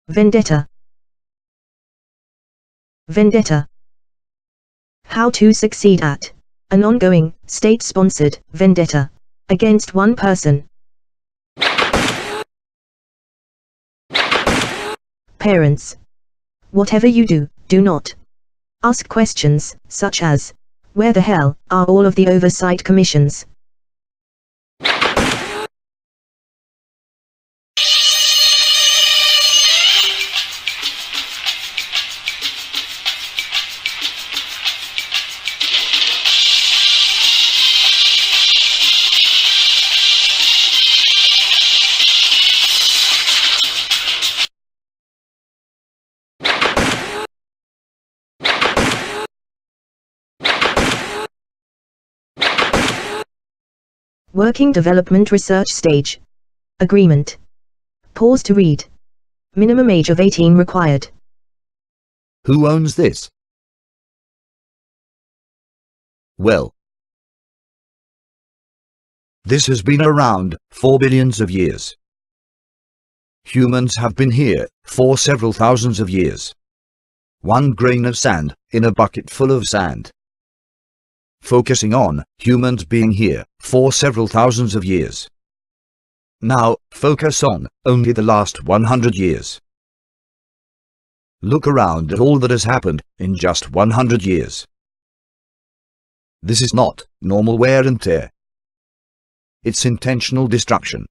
Vendetta. Vendetta. How to succeed at an ongoing, state-sponsored vendetta against one person. Parents, whatever you do, do not ask questions such as, where the hell are all of the oversight commissions? Working Development Research Stage. Agreement. Pause to read. Minimum age of 18 required. Who owns this? Well, this has been around for billions of years. Humans have been here for several thousands of years. One grain of sand in a bucket full of sand. Focusing on humans being here for several thousands of years. Now, focus on only the last 100 years. Look around at all that has happened in just 100 years. This is not normal wear and tear. It's intentional destruction.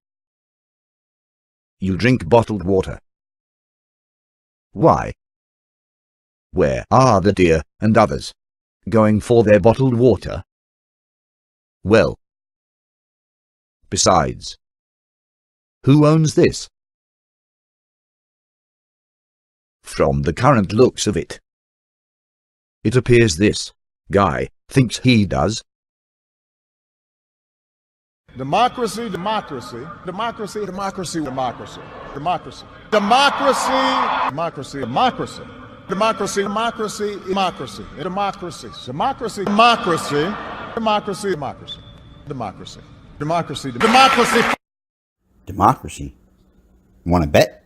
You drink bottled water. Why? Where are the deer and others going for their bottled water? Well, besides, who owns this? From the current looks of it, it appears this guy thinks he does. Democracy, democracy, democracy, democracy, democracy, democracy, democracy, democracy, democracy. Democracy, democracy, democracy, democracy, democracy, democracy, democracy, democracy, democracy, democracy, democracy. Democracy. Want to bet?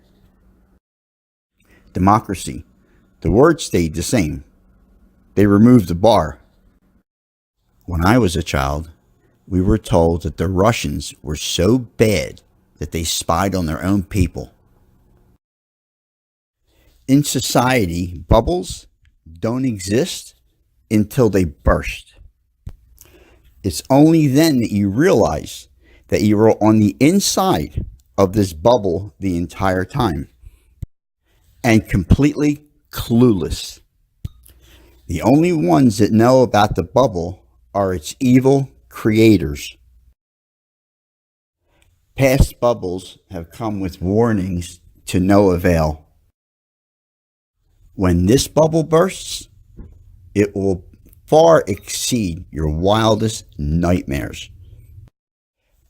Democracy. The word stayed the same. They removed the bar. When I was a child, we were told that the Russians were so bad that they spied on their own people. In society, bubbles don't exist until they burst. It's only then that you realize that you were on the inside of this bubble the entire time and completely clueless. The only ones that know about the bubble are its evil creators. Past bubbles have come with warnings to no avail. When this bubble bursts, it will far exceed your wildest nightmares.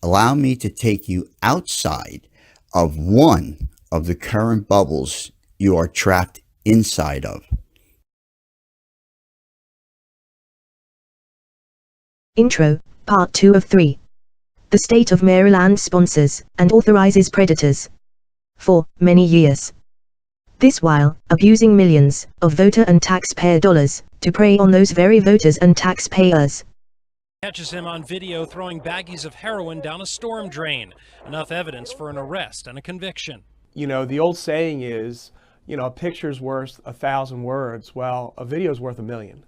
Allow me to take you outside of one of the current bubbles you are trapped inside of. Intro, Part 2 of 3. The state of Maryland sponsors and authorizes predators. For many years. This while abusing millions of voter and taxpayer dollars to prey on those very voters and taxpayers. Catches him on video throwing baggies of heroin down a storm drain. Enough evidence for an arrest and a conviction. You know, the old saying is, you know, a picture's worth 1,000 words. Well, a video's worth 1,000,000.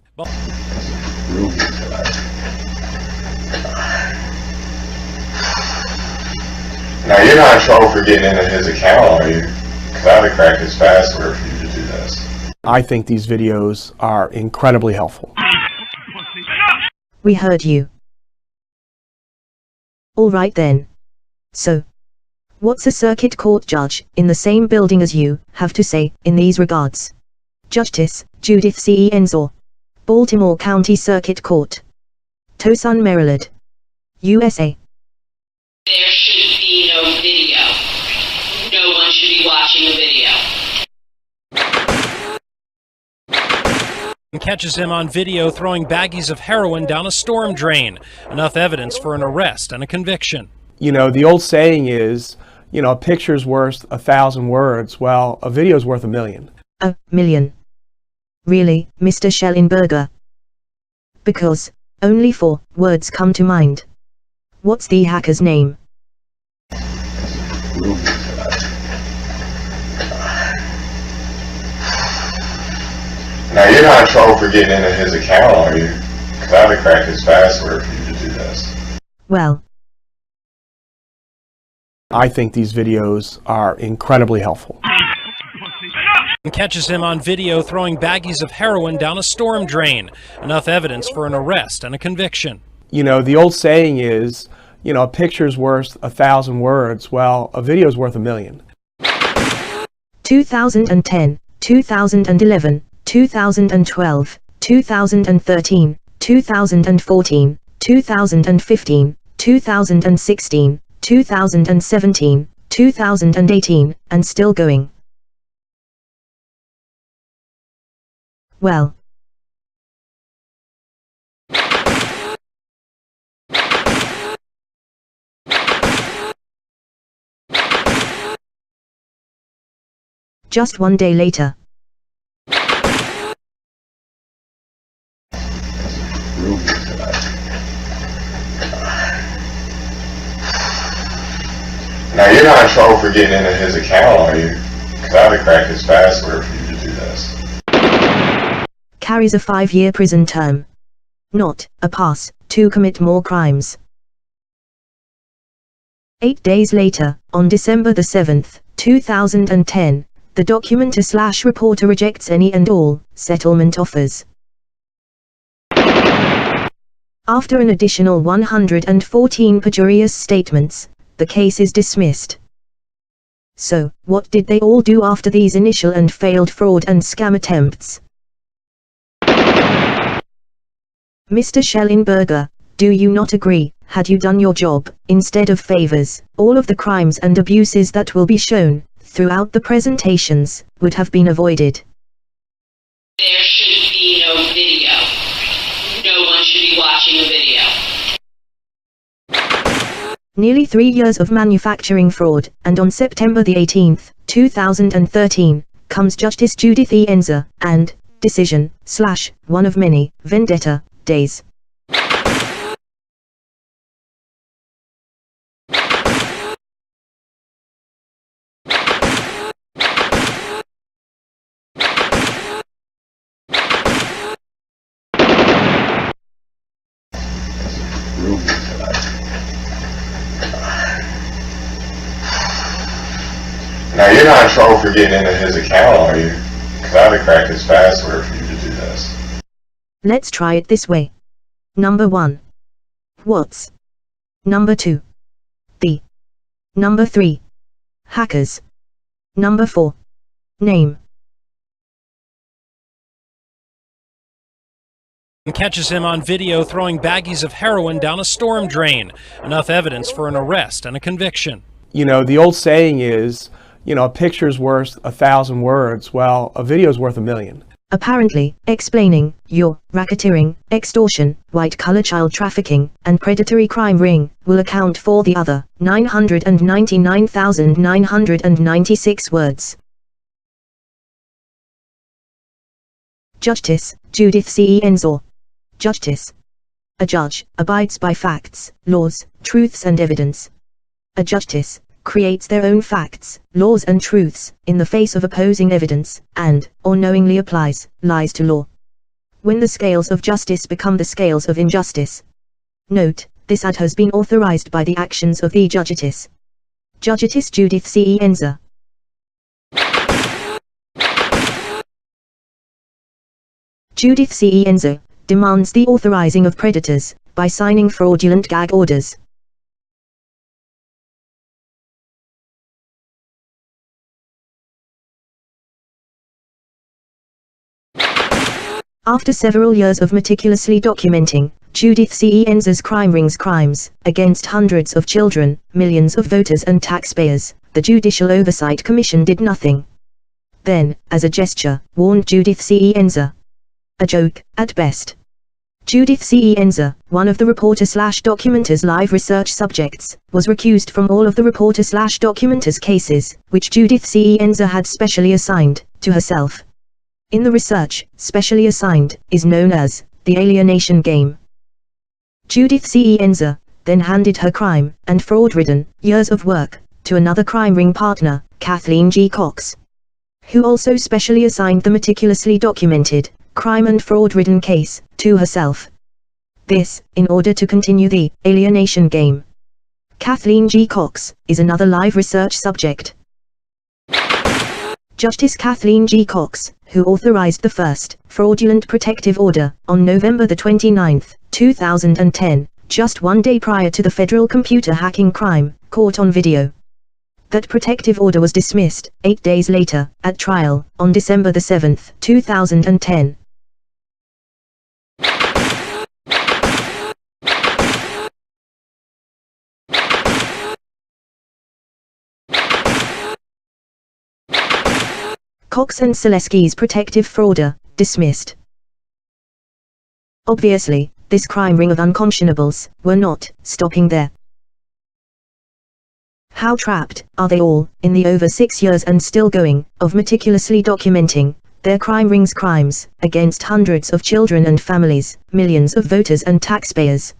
Now, you're not in trouble for getting into his account, are you? Because I'd have cracked his password for you to do this. I think these videos are incredibly helpful. We heard you. All right then. So, what's a circuit court judge in the same building as you have to say in these regards? Justice Judith C. Ensor, Baltimore County Circuit Court, Tucson, Maryland, USA. There should be no video. No one should be watching a video. Catches him on video throwing baggies of heroin down a storm drain. Enough evidence for an arrest and a conviction. You know, the old saying is, You know, a picture's worth 1,000 words. Well, a video's worth 1,000,000. A million. Really, Mr. Schellenberger? Because only 4 words come to mind. What's the hacker's name? Now, you're not in trouble for getting into his account, are you? Because I haven't cracked his password for you to do this. Well, I think these videos are incredibly helpful. And catches him on video throwing baggies of heroin down a storm drain. Enough evidence for an arrest and a conviction. You know, the old saying is, you know, a picture's worth 1,000 words. Well, a video's worth 1,000,000. 2010, 2011, 2012, 2013, 2014, 2015, 2016, 2017, 2018, and still going. Well, just one day later. Now, you're not in trouble for getting into his account, are you? Because I haven't cracked his password for you to do this. Carries a 5-year prison term. Not a pass to commit more crimes. 8 days later, on December the 7th, 2010, the documenter/reporter rejects any and all settlement offers. After an additional 114 perjurious statements, the case is dismissed. So, what did they all do after these initial and failed fraud and scam attempts? Mr. Schellenberger, do you not agree, had you done your job, instead of favors, all of the crimes and abuses that will be shown throughout the presentations would have been avoided? There should be no video. No one should be watching a video. Nearly 3 years of manufacturing fraud, and on September the 18th, 2013, comes Justice Judith E. Enzer, and decision, / one of many, vendetta, days. Now, you're not in trouble for getting into his account, are you? Because I haven't cracked his password for you to do this. Let's try it this way. Number 1. What's? Number 2. The. Number 3. Hackers. Number 4. Name. And catches him on video throwing baggies of heroin down a storm drain. Enough evidence for an arrest and a conviction. You know, the old saying is, you know, a picture's worth 1,000 words. Well, a video's worth 1,000,000. Apparently, explaining your racketeering, extortion, white-collar child trafficking, and predatory crime ring will account for the other 999,996 words. Justice Judith C. Enzer. Justice. A judge abides by facts, laws, truths and evidence. A justice creates their own facts, laws and truths, in the face of opposing evidence, and, or knowingly applies, lies to law. When the scales of justice become the scales of injustice. Note, this ad has been authorized by the actions of the Judgetess. Judgetess Judith C. E. Enzer. Judith C. E. Enzer demands the authorizing of predators, by signing fraudulent gag orders. After several years of meticulously documenting Judith C. E. Enzer's crime rings crimes against hundreds of children, millions of voters and taxpayers, the Judicial Oversight Commission did nothing. Then, as a gesture, warned Judith C. E. Enzer. A joke, at best. Judith C. E. Enzer one of the reporter/documenter's live research subjects, was recused from all of the reporter/documenter's cases, which Judith C. Enza had specially assigned to herself. In the research, specially assigned, is known as the alienation game. Judith C. Enza then handed her crime and fraud-ridden years of work to another crime ring partner, Kathleen G. Cox, who also specially assigned the meticulously documented crime and fraud-ridden case to herself. This, in order to continue the alienation game. Kathleen G. Cox is another live research subject. Justice Kathleen G. Cox, who authorized the first fraudulent protective order on November 29, 2010, just 1 day prior to the federal computer hacking crime caught on video. That protective order was dismissed 8 days later at trial on December 7, 2010. Cox and Silesky's protective order dismissed. Obviously, this crime ring of unconscionables were not stopping there. How trapped are they all in the over 6 years and still going of meticulously documenting their crime ring's crimes against hundreds of children and families, millions of voters and taxpayers?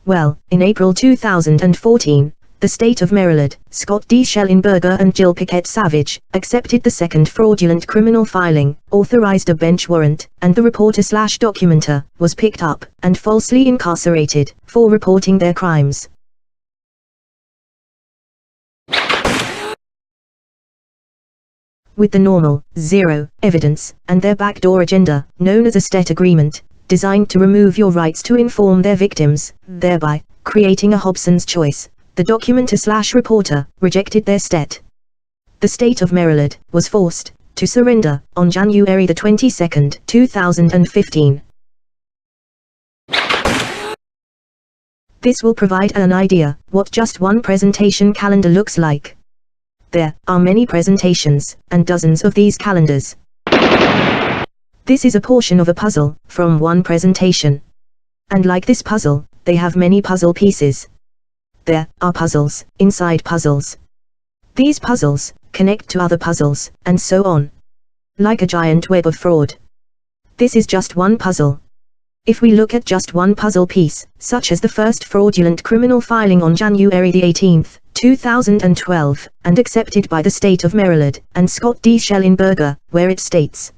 Well, in April 2014, the state of Maryland, Scott D. Schellenberger and Jill Pickett Savage, accepted the second fraudulent criminal filing, authorized a bench warrant, and the reporter/documenter was picked up and falsely incarcerated for reporting their crimes. With the normal, zero, evidence, and their backdoor agenda, known as a state agreement, designed to remove your rights to inform their victims, thereby creating a Hobson's choice. The documenter/reporter rejected their state. The state of Maryland was forced to surrender on January 22, 2015. This will provide an idea what just one presentation calendar looks like. There are many presentations and dozens of these calendars. This is a portion of a puzzle from one presentation. And like this puzzle, they have many puzzle pieces. There are puzzles inside puzzles. These puzzles connect to other puzzles, and so on. Like a giant web of fraud. This is just one puzzle. If we look at just one puzzle piece, such as the first fraudulent criminal filing on January 18, 2012, and accepted by the state of Maryland and Scott D. Schellenberger, where it states,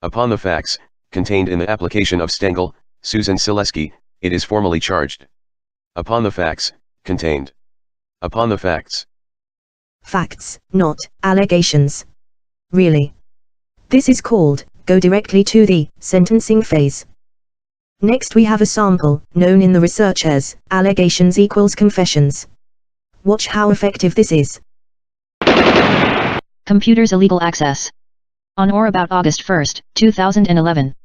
upon the facts contained in the application of Stengel, Susan Silesky, it is formally charged. Upon the facts contained. Upon the facts. Facts, not allegations. Really. This is called, go directly to the sentencing phase. Next we have a sample, known in the research as, allegations equals confessions. Watch how effective this is. Computers illegal access. On or about August 1, 2011.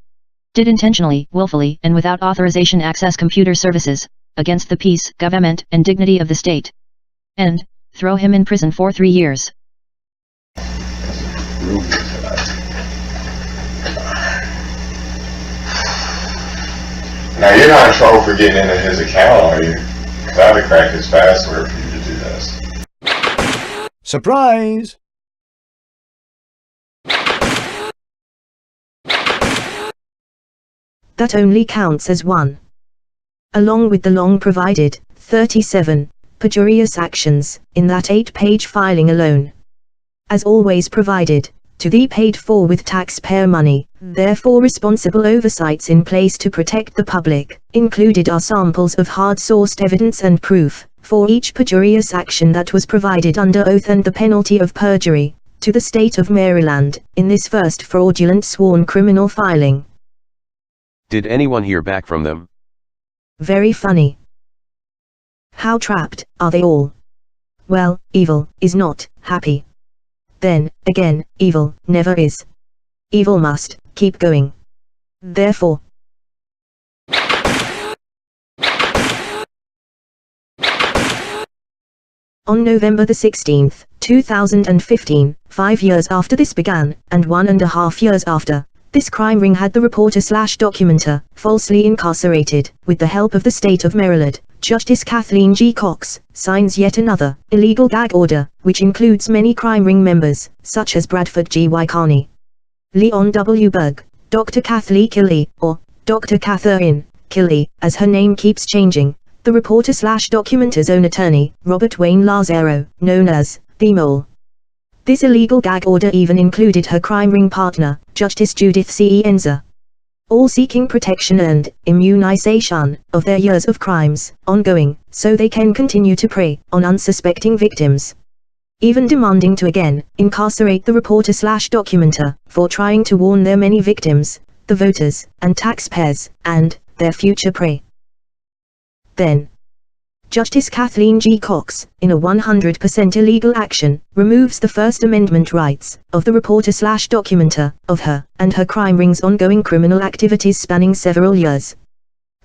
Did intentionally, willfully, and without authorization access computer services, against the peace, government, and dignity of the state. And, throw him in prison for 3 years. Now you're not in trouble for getting into his account, are you? Because I would crack his password for you to do this. Surprise! That only counts as one. Along with the long provided, 37, perjurious actions, in that 8-page filing alone. As always provided, to thee paid for with taxpayer money, therefore responsible oversights in place to protect the public, included are samples of hard-sourced evidence and proof, for each perjurious action that was provided under oath and the penalty of perjury, to the state of Maryland, in this first fraudulent sworn criminal filing. Did anyone hear back from them? Very funny. How trapped are they all? Well, evil is not happy. Then, again, evil never is. Evil must keep going. Therefore, on November 16, 2015, 5 years after this began, and 1.5 years after, This crime ring had the reporter/documenter falsely incarcerated. With the help of the state of Maryland, Justice Katherine G. Cox signs yet another illegal gag order, which includes many crime ring members, such as Bradford G.Y. Carney, Leon W. Berg, Dr. Katherine Killeen, or Dr. Katherine Killeen, as her name keeps changing, the reporter/documenter's own attorney, Robert Wayne Lazzaro, known as the Mole. This illegal gag order even included her crime ring partner, Justice Judith C. Enza, all seeking protection and immunization of their years of crimes ongoing, so they can continue to prey on unsuspecting victims. Even demanding to again incarcerate the reporter/documenter for trying to warn their many victims, the voters and taxpayers, and their future prey. Then, Justice Katherine G. Cox, in a 100% illegal action, removes the First Amendment rights of the reporter/documenter of her and her crime ring's ongoing criminal activities spanning several years.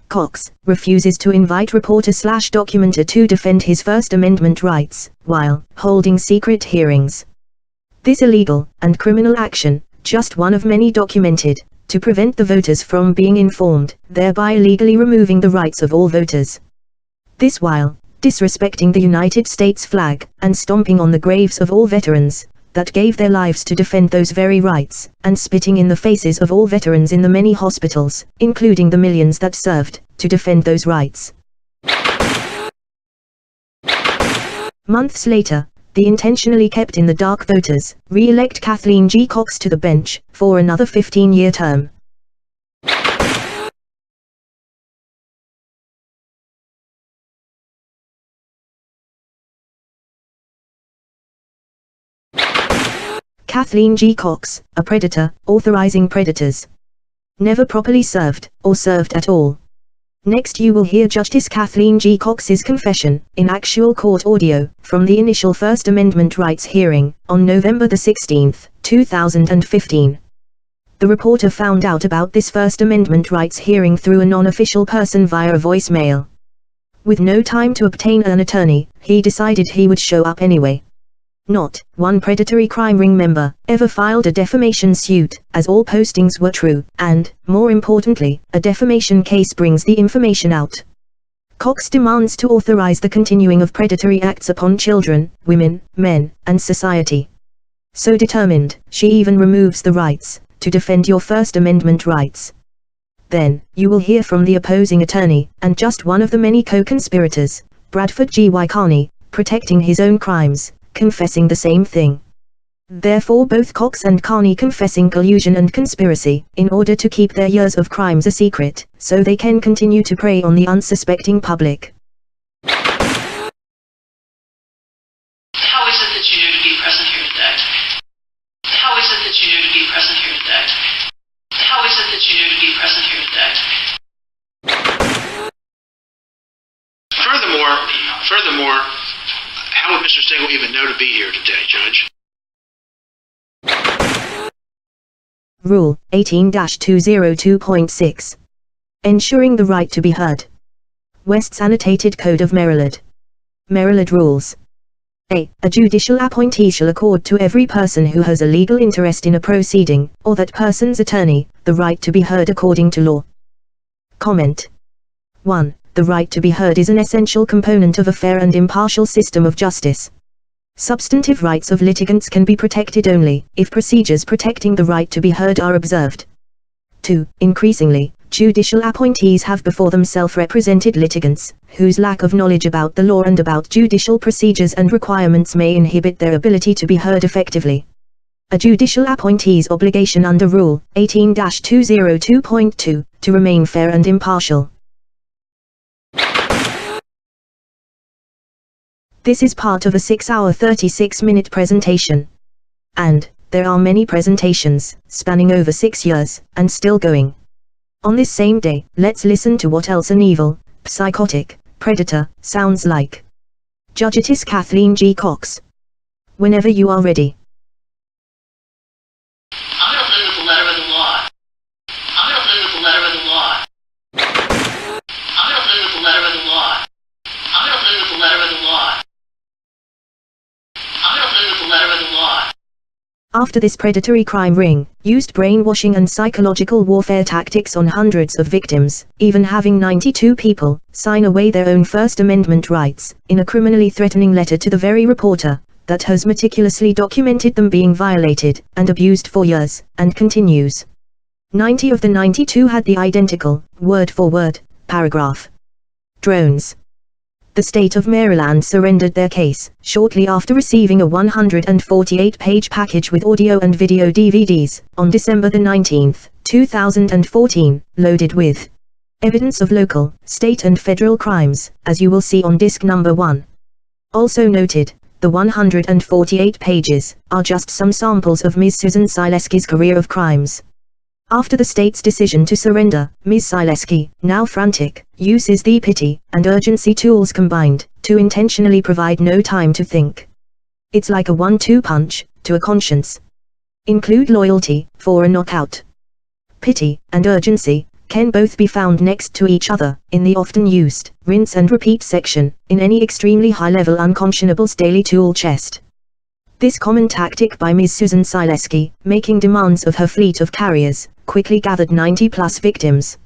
Cox refuses to invite reporter/documenter to defend his First Amendment rights while holding secret hearings. This illegal and criminal action, just one of many documented, to prevent the voters from being informed, thereby illegally removing the rights of all voters. This while disrespecting the United States flag and stomping on the graves of all veterans that gave their lives to defend those very rights, and spitting in the faces of all veterans in the many hospitals, including the millions that served to defend those rights. Months later, the intentionally kept in the dark voters re-elect Katherine G. Cox to the bench for another 15-year term. Katherine G. Cox, a predator, authorizing predators. Never properly served, or served at all. Next you will hear Justice Katherine G. Cox's confession, in actual court audio, from the initial First Amendment rights hearing, on November 16, 2015. The reporter found out about this First Amendment rights hearing through a non-official person via a voicemail. With no time to obtain an attorney, he decided he would show up anyway. Not one predatory crime ring member ever filed a defamation suit, as all postings were true, and, more importantly, a defamation case brings the information out. Cox demands to authorize the continuing of predatory acts upon children, women, men, and society. So determined, she even removes the rights to defend your First Amendment rights. Then, you will hear from the opposing attorney, and just one of the many co-conspirators, Bradford G.Y. Carney, protecting his own crimes, confessing the same thing. Therefore both Cox and Carney confessing collusion and conspiracy, in order to keep their years of crimes a secret, so they can continue to prey on the unsuspecting public. How is it that you knew to be present here today? How is it that you knew to be present here today? How is it that you knew to be present here today? Furthermore, how would Mr. Stengel even know to be here today, Judge? Rule 18-202.6. Ensuring the right to be heard. West's Annotated Code of Maryland. Maryland Rules. A judicial appointee shall accord to every person who has a legal interest in a proceeding, or that person's attorney, the right to be heard according to law. Comment. 1. The right to be heard is an essential component of a fair and impartial system of justice. Substantive rights of litigants can be protected only if procedures protecting the right to be heard are observed. 2. Increasingly, judicial appointees have before them self-represented litigants, whose lack of knowledge about the law and about judicial procedures and requirements may inhibit their ability to be heard effectively. A judicial appointee's obligation under Rule 18-202.2, to remain fair and impartial. This is part of a 6-hour 36-minute presentation. And, there are many presentations, spanning over 6 years, and still going. On this same day, let's listen to what else an evil, psychotic, predator, sounds like. Justice Katherine G. Cox. Whenever you are ready. I'm going to live with the letter of the law. I'm going to live with the letter of the law. I'm going to live with the letter of the law. I'm going to live with the letter of the law. I'm going to live with the letter of the law. After this predatory crime ring used brainwashing and psychological warfare tactics on hundreds of victims, even having 92 people sign away their own First Amendment rights in a criminally threatening letter to the very reporter that has meticulously documented them being violated and abused for years, and continues. 90 of the 92 had the identical, word-for-word, paragraph. Drones. The state of Maryland surrendered their case shortly after receiving a 148-page package with audio and video DVDs on December 19, 2014, loaded with evidence of local, state and federal crimes, as you will see on disc number 1. Also noted, the 148 pages are just some samples of Ms. Susan Silesky's career of crimes. After the state's decision to surrender, Ms. Silesky, now frantic, uses the pity and urgency tools combined to intentionally provide no time to think. It's like a 1-2 punch to a conscience. Include loyalty for a knockout. Pity and urgency can both be found next to each other in the often used rinse and repeat section in any extremely high-level Unconscionables daily tool chest. This common tactic by Ms. Susan Silesky, making demands of her fleet of carriers, quickly gathered 90-plus victims.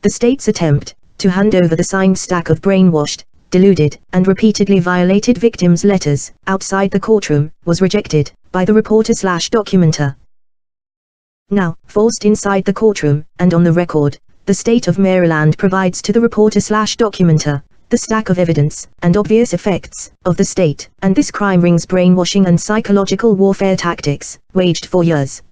The state's attempt to hand over the signed stack of brainwashed, deluded, and repeatedly violated victims' letters outside the courtroom was rejected by the reporter/documenter. Now, forced inside the courtroom, and on the record, the state of Maryland provides to the reporter/documenter the stack of evidence and obvious effects of the state and this crime ring's brainwashing and psychological warfare tactics, waged for years.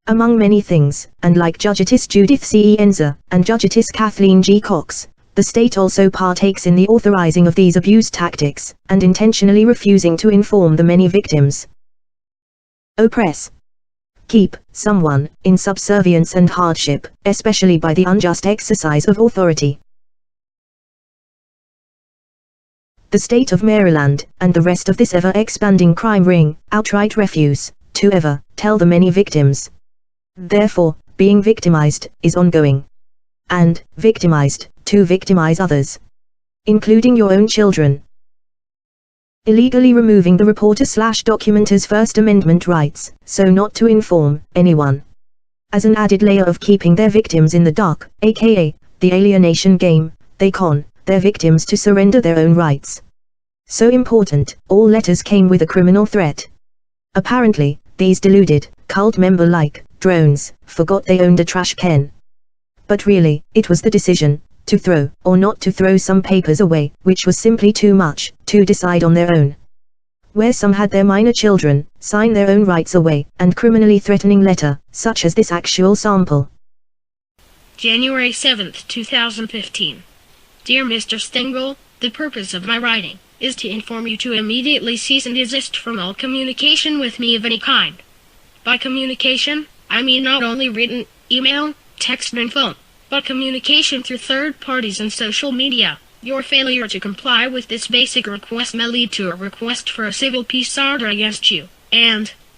Among many things, and like Judgetess Judith C. Enza and Judgetess Kathleen G. Cox, the state also partakes in the authorizing of these abuse tactics, and intentionally refusing to inform the many victims. Oppress. Keep someone in subservience and hardship, especially by the unjust exercise of authority. The state of Maryland, and the rest of this ever-expanding crime ring, outright refuse to ever tell the many victims. Therefore, being victimized is ongoing. And victimized to victimize others, including your own children. Illegally removing the reporter/documenter's First Amendment rights, so not to inform anyone. As an added layer of keeping their victims in the dark, aka the alienation game, they con their victims to surrender their own rights. So important, all letters came with a criminal threat. Apparently, these deluded, cult member-like drones forgot they owned a trash can. But really, it was the decision to throw or not to throw some papers away, which was simply too much to decide on their own. Where some had their minor children sign their own rights away, and criminally threatening letter, such as this actual sample. January 7th, 2015. Dear Mr. Stengel, the purpose of my writing is to inform you to immediately cease and desist from all communication with me of any kind. By communication, I mean not only written, email, text and phone, but communication through third parties and social media. Your failure to comply with this basic request may lead to a request for a civil peace order against you,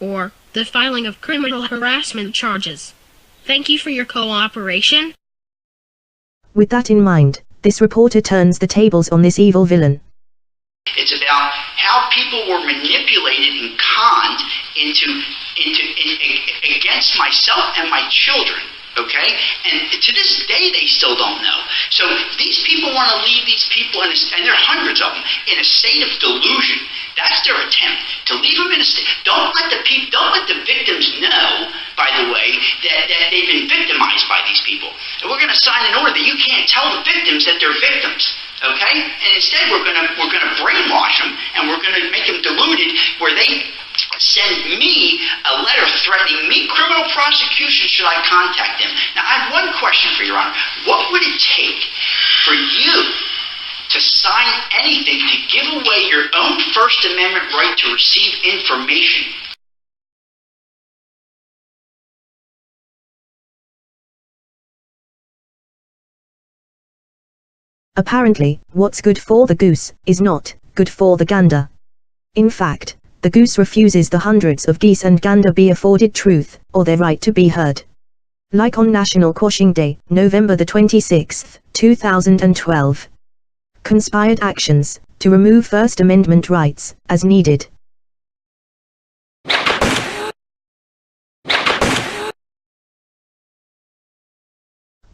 or the filing of criminal harassment charges. Thank you for your cooperation. With that in mind, this reporter turns the tables on this evil villain. It's about how people were manipulated and conned against myself and my children. Okay? And to this day, they still don't know. So these people want to leave these people, and there are hundreds of them, in a state of delusion. That's their attempt, to leave them in a state. Don't let the victims know, by the way, that they've been victimized by these people. And we're going to sign an order that you can't tell the victims that they're victims. Okay? And instead, we're gonna brainwash them, and we're going to make them deluded, where they send me a letter threatening me criminal prosecution should I contact them. Now, I have one question for Your Honor. What would it take for you to sign anything to give away your own First Amendment right to receive information? Apparently, what's good for the goose is not good for the gander. In fact, the goose refuses the hundreds of geese and gander be afforded truth, or their right to be heard. Like on National Quashing Day, November the 26th, 2012. Conspired actions to remove First Amendment rights, as needed.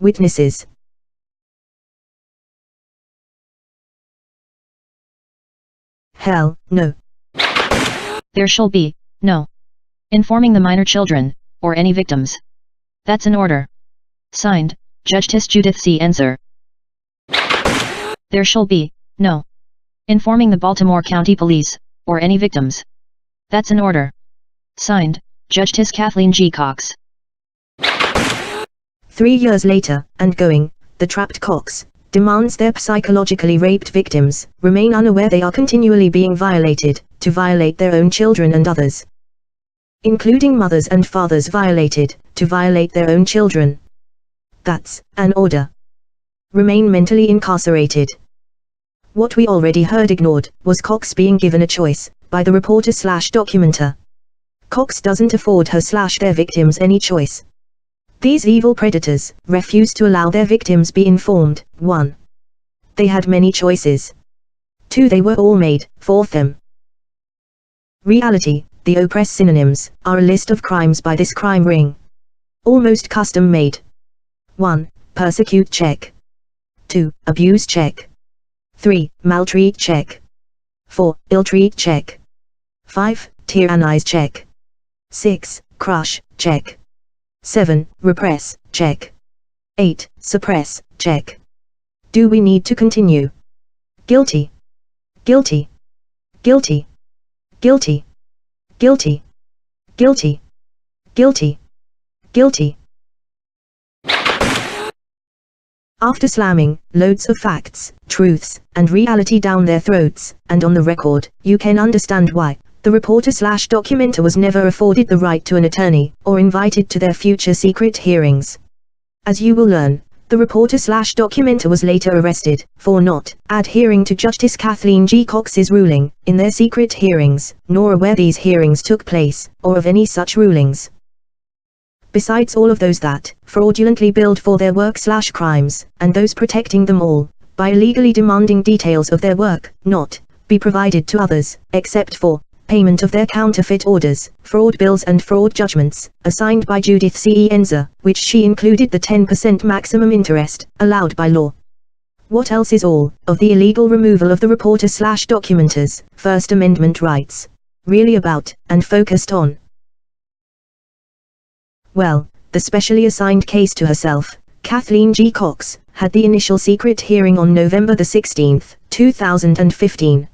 Witnesses. Hell, no. There shall be, no. Informing the minor children, or any victims. That's an order. Signed, Judge Judith C. Enzer. There shall be, no. Informing the Baltimore County Police, or any victims. That's an order. Signed, Judge Kathleen G. Cox. 3 years later, and going, the trapped Cox demands their psychologically raped victims remain unaware they are continually being violated, to violate their own children and others. Including mothers and fathers violated, to violate their own children. That's an order. Remain mentally incarcerated. What we already heard ignored, was Cox being given a choice, by the reporter/documenter. Cox doesn't afford her/their victims any choice. These evil predators refuse to allow their victims be informed. 1. They had many choices. 2. They were all made for them. Reality, the oppress synonyms, are a list of crimes by this crime ring. Almost custom made. 1. Persecute check. 2. Abuse check. 3. Maltreat check. 4. Ill-treat check. 5. Tyrannize check. 6. Crush check. 7. Repress check. 8. Suppress check. Do we need to continue? Guilty. Guilty. Guilty. Guilty. Guilty. Guilty. Guilty. Guilty. After slamming loads of facts, truths, and reality down their throats, and on the record, you can understand why the reporter/documenter was never afforded the right to an attorney, or invited to their future secret hearings. As you will learn, the reporter/documenter was later arrested for not adhering to Justice Kathleen G. Cox's ruling in their secret hearings, nor where these hearings took place, or of any such rulings. Besides all of those that fraudulently billed for their work/crimes, and those protecting them all, by illegally demanding details of their work not be provided to others, except for payment of their counterfeit orders, fraud bills and fraud judgments, assigned by Judith C. Enzer, which she included the 10% maximum interest, allowed by law. What else is all of the illegal removal of the reporter/documenter's First Amendment rights really about, and focused on? Well, the specially assigned case to herself, Kathleen G. Cox, had the initial secret hearing on November 16, 2015.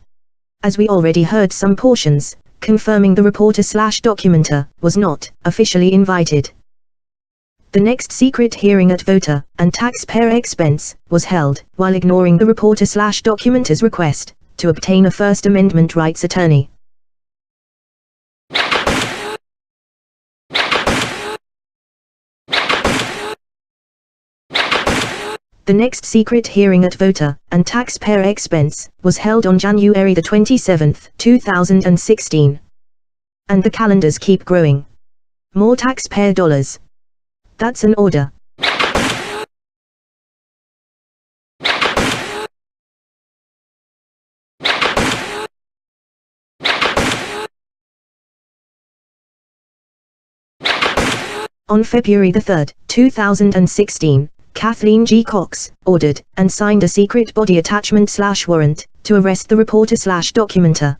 As we already heard some portions, confirming the reporter/documenter was not officially invited. The next secret hearing at voter and taxpayer expense was held while ignoring the reporter/documenter's request to obtain a First Amendment rights attorney. The next secret hearing at voter and taxpayer expense was held on January 27, 2016. And the calendars keep growing. More taxpayer dollars. That's an order. On February 3, 2016, Kathleen G. Cox ordered and signed a secret body attachment/warrant to arrest the reporter/documenter.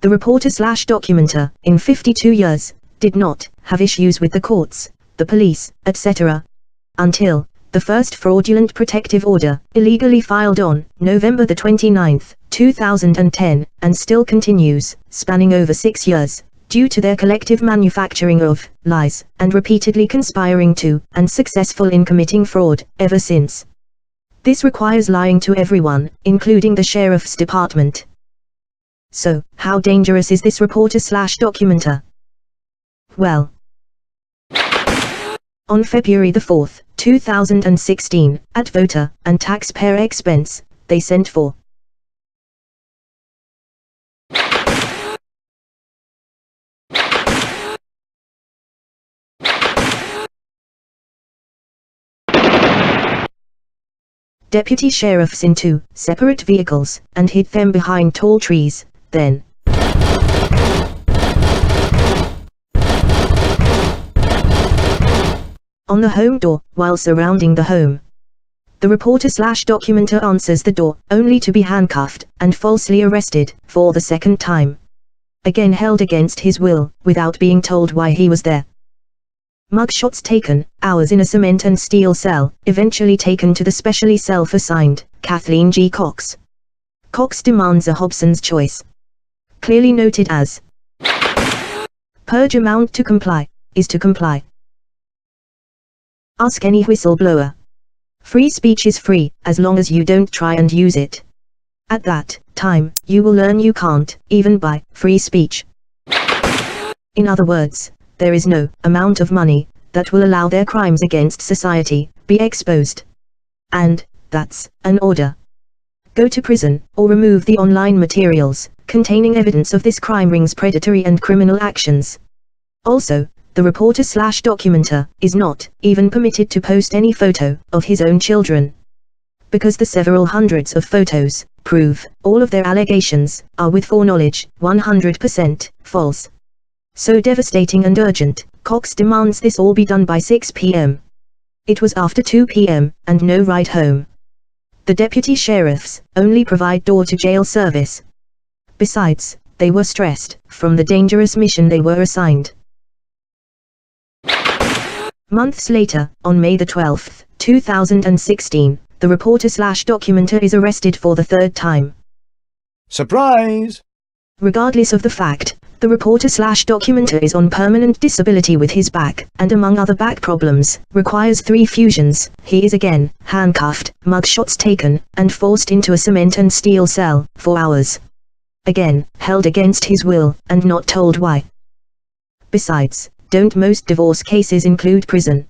The reporter/documenter, in 52 years, did not have issues with the courts, the police, etc. until the first fraudulent protective order, illegally filed on November 29, 2010, and still continues, spanning over 6 years. Due to their collective manufacturing of lies, and repeatedly conspiring to, and successful in committing fraud, ever since. This requires lying to everyone, including the Sheriff's Department. So, how dangerous is this reporter/documenter? Well, on February 4, 2016, at voter and taxpayer expense, they sent for deputy sheriffs in 2 separate vehicles, and hid them behind tall trees. Then, on the home door, while surrounding the home. The reporter/documenter answers the door, only to be handcuffed, and falsely arrested, for the second time. Again held against his will, without being told why he was there. Mugshots taken, hours in a cement and steel cell, eventually taken to the specially self-assigned, Kathleen G. Cox. Cox demands a Hobson's choice. Clearly noted as purge amount to comply, is to comply. Ask any whistleblower. Free speech is free, as long as you don't try and use it. At that time, you will learn you can't, even buy free speech. In other words, there is no amount of money that will allow their crimes against society be exposed. And that's an order. Go to prison, or remove the online materials containing evidence of this crime ring's predatory and criminal actions. Also, the reporter/documenter is not even permitted to post any photo of his own children, because the several hundreds of photos prove all of their allegations are with foreknowledge 100% false. So devastating and urgent, Cox demands this all be done by 6 p.m. It was after 2 p.m., and no ride home. The deputy sheriffs only provide door-to-jail service. Besides, they were stressed from the dangerous mission they were assigned. Months later, on May the 12th, 2016, the reporter/documenter is arrested for the third time. Surprise! Regardless of the fact, the reporter/documenter is on permanent disability with his back, and among other back problems, requires 3 fusions. He is again handcuffed, mugshots taken, and forced into a cement and steel cell for hours. Again, held against his will, and not told why. Besides, don't most divorce cases include prison?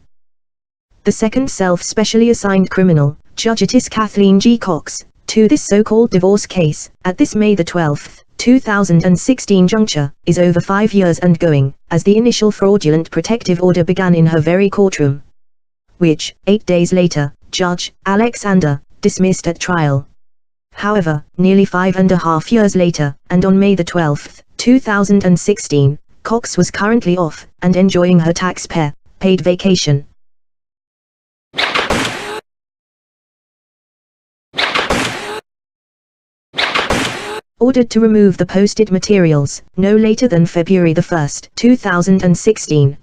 The second self-specially assigned criminal, Judge Kathleen G. Cox, to this so-called divorce case, at this May the 12th, 2016 juncture, is over 5 years and going, as the initial fraudulent protective order began in her very courtroom, which, 8 days later, Judge Alexander dismissed at trial. However, nearly 5.5 years later, and on May the 12th, 2016, Cox was currently off, and enjoying her taxpayer-paid vacation. Ordered to remove the posted materials, no later than February the 1st, 2016.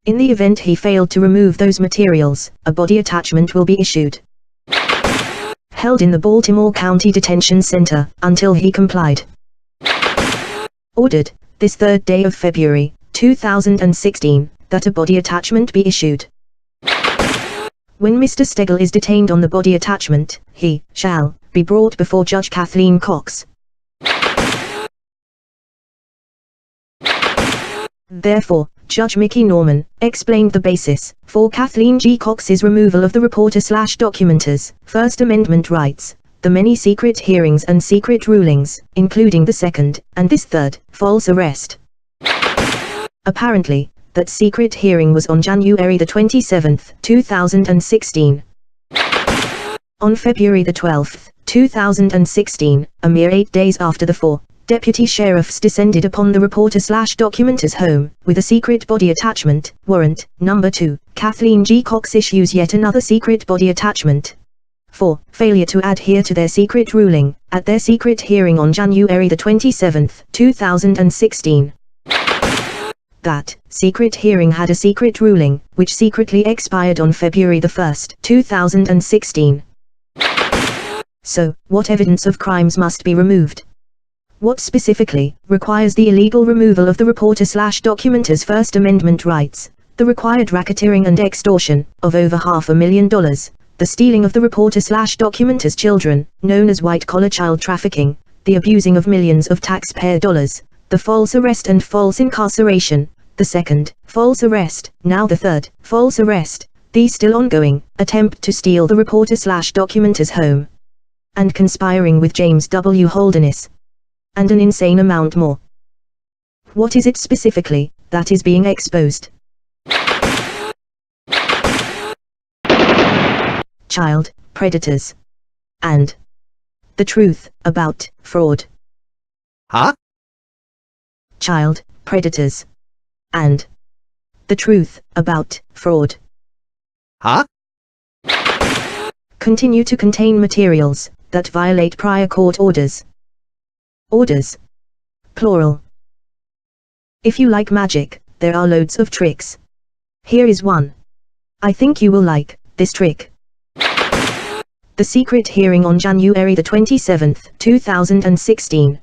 In the event he failed to remove those materials, a body attachment will be issued. Held in the Baltimore County Detention Center, until he complied. Ordered, this 3rd day of February, 2016, that a body attachment be issued. When Mr. Stegall is detained on the body attachment, he shall be brought before Judge Kathleen Cox. Therefore, Judge Mickey Norman explained the basis for Kathleen G. Cox's removal of the reporter/documenter's First Amendment rights, the many secret hearings and secret rulings, including the second, and this third, false arrest. Apparently, that secret hearing was on January the 27th, 2016. On February the 12th, 2016, a mere 8 days after the 4 deputy sheriffs descended upon the reporter/documenter's home, with a secret body attachment warrant, number 2, Kathleen G. Cox issues yet another secret body attachment. For failure to adhere to their secret ruling, at their secret hearing on January the 27th, 2016. That secret hearing had a secret ruling, which secretly expired on February the 1st, 2016. So, what evidence of crimes must be removed? What specifically requires the illegal removal of the reporter/documenter's First Amendment rights, the required racketeering and extortion of over $500,000, the stealing of the reporter/documenter's children, known as white-collar child trafficking, the abusing of millions of taxpayer dollars, the false arrest and false incarceration, the second false arrest, now the third false arrest, the still ongoing attempt to steal the reporter/documenter's home, and conspiring with James W. Holderness, and an insane amount more. What is it specifically that is being exposed? Child predators. And the truth about fraud. Huh? Child predators. And The truth about fraud. Huh? Continue to contain materials that violate prior court orders. Orders. Plural. If you like magic, there are loads of tricks. Here is one. I think you will like this trick. The secret hearing on January the 27th, 2016.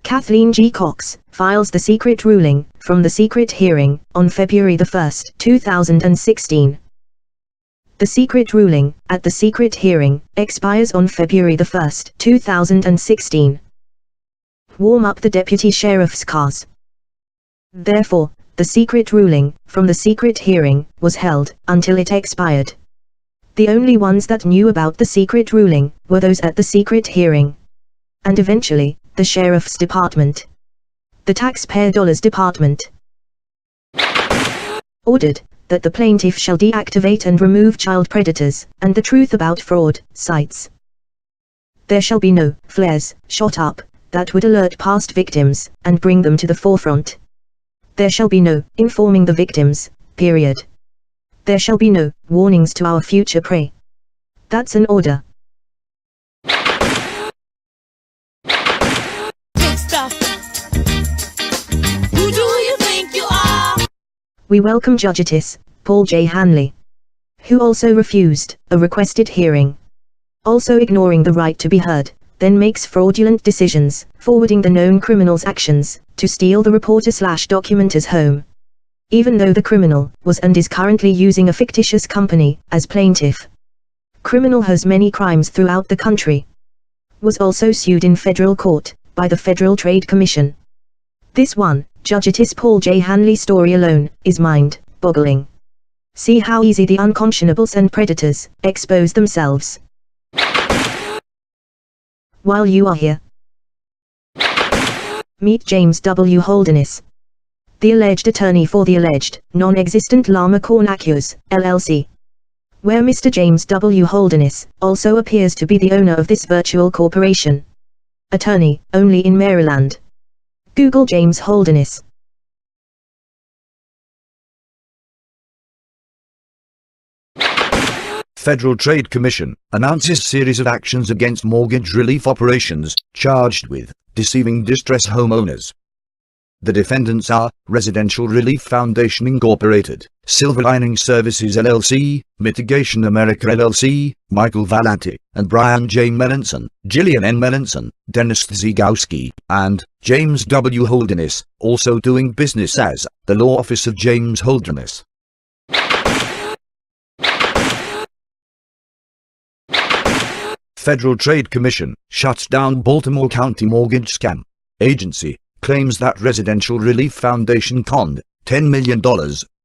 Kathleen G. Cox files the secret ruling from the secret hearing on February the 1st, 2016. The secret ruling at the secret hearing expires on February the 1st, 2016. Warm up the deputy sheriff's cars. Therefore, the secret ruling from the secret hearing was held until it expired. The only ones that knew about the secret ruling were those at the secret hearing. And eventually, the sheriff's department. The taxpayer dollars department. Ordered that the plaintiff shall deactivate and remove child predators and the truth about fraud sites. There shall be no flares shot up that would alert past victims and bring them to the forefront. There shall be no informing the victims, period. There shall be no warnings to our future prey. That's an order. Who do you think you are? We welcome Judge Paul J. Hanley, who also refused a requested hearing. Also ignoring the right to be heard, then makes fraudulent decisions, forwarding the known criminal's actions to steal the reporter/documenter's home. Even though the criminal was and is currently using a fictitious company as plaintiff. Criminal has many crimes throughout the country. Was also sued in federal court by the Federal Trade Commission. This one, Judge Paul J. Hanley story alone, is mind-boggling. See how easy the unconscionables and predators expose themselves. While you are here, meet James W. Holderness, the alleged attorney for the alleged non-existent Llama Cornacures, LLC. Where Mr. James W. Holderness also appears to be the owner of this virtual corporation. Attorney, only in Maryland. Google James Holderness. Federal Trade Commission announces series of actions against mortgage relief operations charged with deceiving distressed homeowners. The defendants are Residential Relief Foundation Incorporated, Silver Lining Services LLC, Mitigation America LLC, Michael Vallanti, and Brian J. Melanson, Gillian N. Melanson, Dennis Zygowski, and James W. Holderness, also doing business as the Law Office of James Holderness. Federal Trade Commission shuts down Baltimore County mortgage scam. Agency claims that Residential Relief Foundation conned $10 million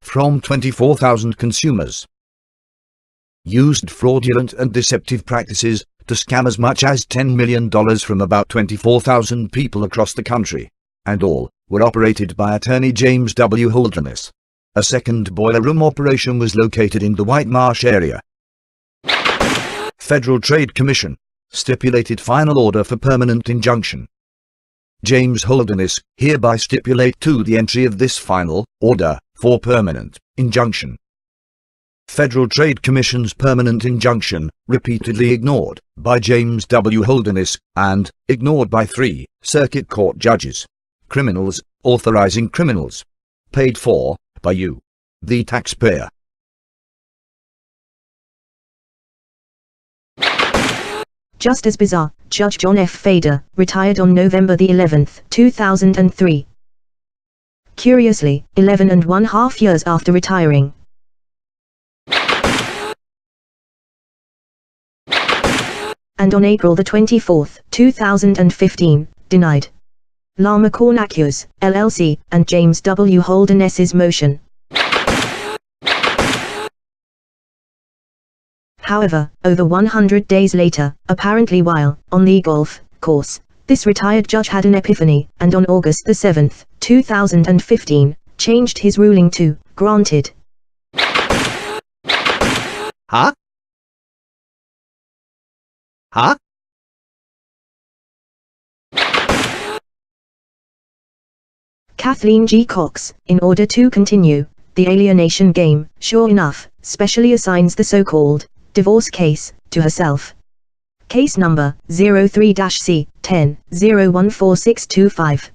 from 24,000 consumers. Used fraudulent and deceptive practices to scam as much as $10 million from about 24,000 people across the country, and all were operated by attorney James W. Holderness. A second boiler room operation was located in the White Marsh area. Federal Trade Commission stipulated final order for permanent injunction. James Holderness hereby stipulate to the entry of this final order for permanent injunction. Federal Trade Commission's permanent injunction repeatedly ignored by James W. Holderness and ignored by 3 circuit court judges. Criminals authorizing criminals. Paid for by you, the taxpayer. Just as bizarre, Judge John F. Fader retired on November the 11th, 2003. Curiously, 11.5 years after retiring. And on April the 24th, 2015, denied Llama Cornacures, LLC, and James W. Holderness's motion. However, over 100 days later, apparently while on the golf course, this retired judge had an epiphany, and on August the 7th, 2015, changed his ruling to granted. Huh? Huh? Kathleen G. Cox, in order to continue the alienation game, sure enough, specially assigns the so-called divorce case to herself. Case number 03-C-10-014625.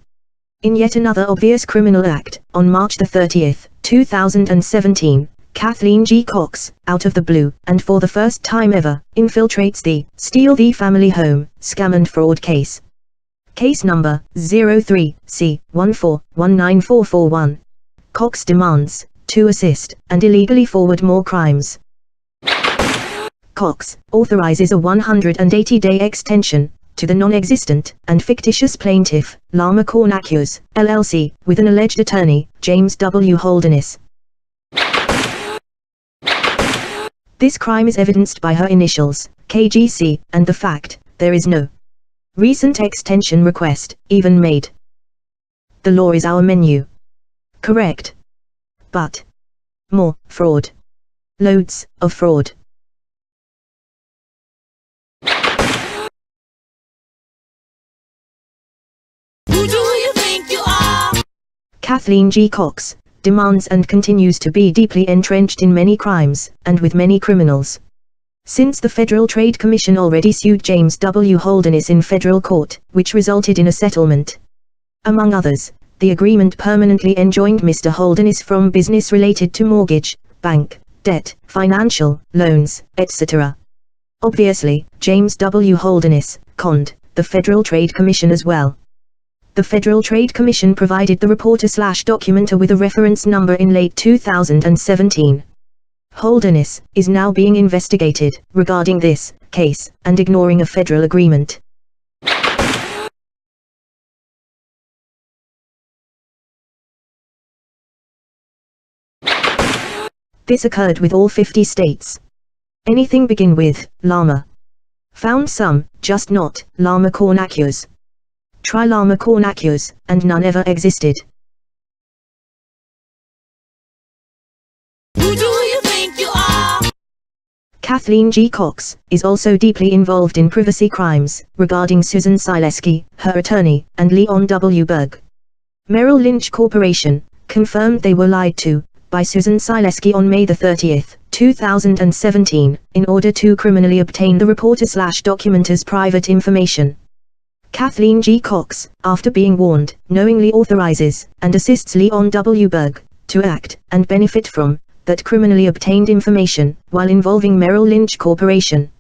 In yet another obvious criminal act, on March 30, 2017, Kathleen G. Cox, out of the blue, and for the first time ever, infiltrates the Steal the Family Home scam and fraud case. Case number 03-C-14-19441. Cox demands to assist and illegally forward more crimes. Cox authorizes a 180-day extension to the non-existent and fictitious plaintiff, Lama Cornacchus, LLC, with an alleged attorney, James W. Holderness. This crime is evidenced by her initials, KGC, and the fact there is no recent extension request even made. The law is our menu. Correct. But more fraud. Loads of fraud. Who do you think you are? Kathleen G. Cox demands and continues to be deeply entrenched in many crimes, and with many criminals. Since the Federal Trade Commission already sued James W. Holderness in federal court, which resulted in a settlement. Among others, the agreement permanently enjoined Mr. Holderness from business related to mortgage, bank, debt, financial, loans, etc. Obviously, James W. Holderness conned the Federal Trade Commission as well. The Federal Trade Commission provided the reporter/documenter with a reference number in late 2017. Holderness is now being investigated regarding this case and ignoring a federal agreement. This occurred with all 50 states. Anything begin with Lama. Found some, just not Lama Cornacchus. Try Lama Cornacchus, and none ever existed. Who do you think you are? Kathleen G. Cox is also deeply involved in privacy crimes regarding Susan Silesky, her attorney, and Leon W. Berg. Merrill Lynch Corporation confirmed they were lied to by Susan Silesky on May 30, 2017, in order to criminally obtain the reporter/documenter's private information. Kathleen G. Cox, after being warned, knowingly authorizes and assists Leon W. Berg to act and benefit from that criminally obtained information while involving Merrill Lynch Corporation.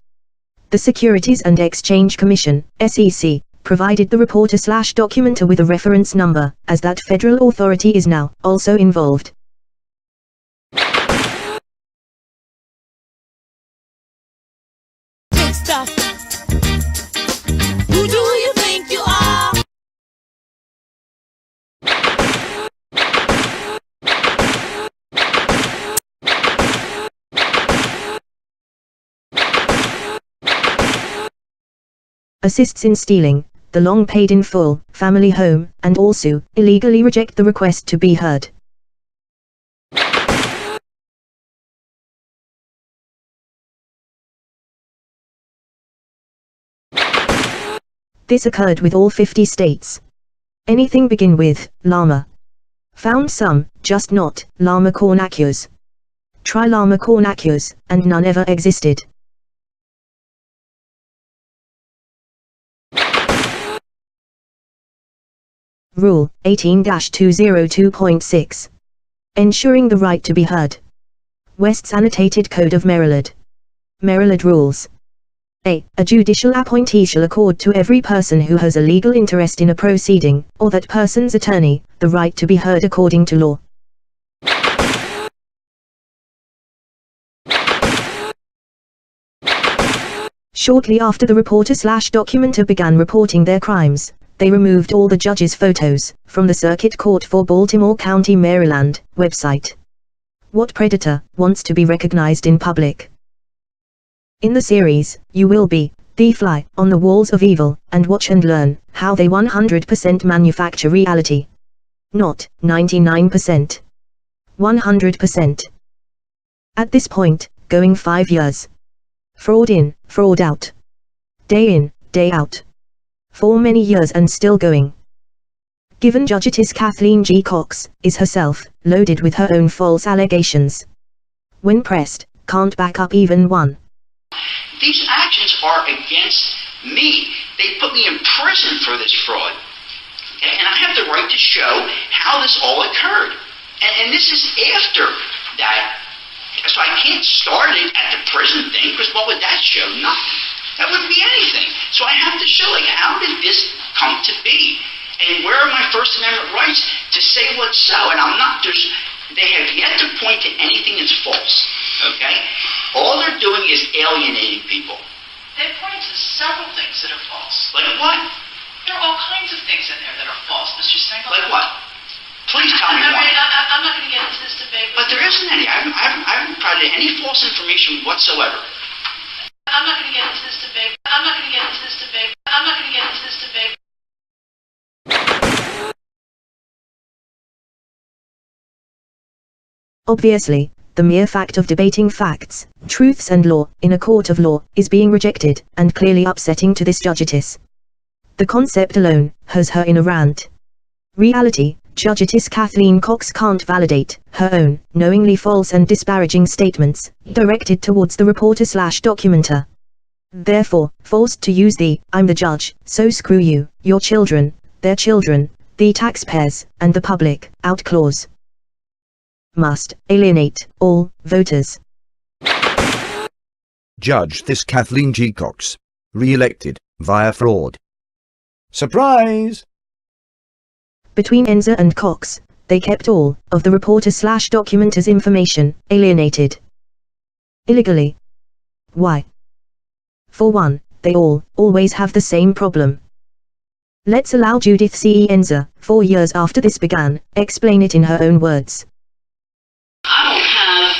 The Securities and Exchange Commission, SEC, provided the reporter/documenter with a reference number, as that federal authority is now also involved. Big stuff. Who do you think you are? Assists in stealing the long paid in full family home, and also illegally reject the request to be heard. This occurred with all 50 states. Anything begin with Lama. Found some, just not Lama Cornacchus. Try Lama Cornacchus, and none ever existed. Rule 18-202.6. Ensuring the right to be heard. West's Annotated Code of Maryland. Maryland Rules. A judicial appointee shall accord to every person who has a legal interest in a proceeding, or that person's attorney, the right to be heard according to law. Shortly after the reporter/documenter began reporting their crimes, they removed all the judges' photos from the Circuit Court for Baltimore County, Maryland website. What predator wants to be recognized in public? In the series, you will be the fly on the walls of evil, and watch and learn how they 100% manufacture reality. Not 99%. 100%. At this point, going 5 years. Fraud in, fraud out. Day in, day out. For many years and still going. given Judgetess Kathleen G. Cox, is herself loaded with her own false allegations. When pressed, can't back up even one. These actions are against me. They put me in prison for this fraud. Okay? And I have the right to show how this all occurred. And this is after that. So I can't start it at the prison thing, because what would that show? Nothing. That wouldn't be anything. So I have to show, like, how did this come to be? And where are my First Amendment rights to say what's so? And I'm not, they have yet to point to anything that's false. Okay? All they're doing is alienating people. They point to several things that are false. Like what? There are all kinds of things in there that are false, Mr. Stengel. Like what? Please tell me one. I'm not going to get into this debate. But there isn't any. I haven't provided any false information whatsoever. I'm not going to get into this debate. I'm not going to get into this debate. I'm not going to get into this debate. Obviously, the mere fact of debating facts, truths and law, in a court of law, is being rejected, and clearly upsetting to this judgetess. The concept alone has her in a rant. Reality, Judgetess Kathleen Cox can't validate her own, knowingly false and disparaging statements, directed towards the reporter/documenter. Therefore, forced to use the, I'm the judge, so screw you, your children, their children, the taxpayers, and the public, out clause. Must alienate all voters. Judge this Kathleen G. Cox, re-elected via fraud. Surprise! Between Enza and Cox, they kept all of the reporter/documenter's information alienated. Illegally. Why? For one, they always have the same problem. Let's allow Judith C. Enza, 4 years after this began, explain it in her own words. I don't have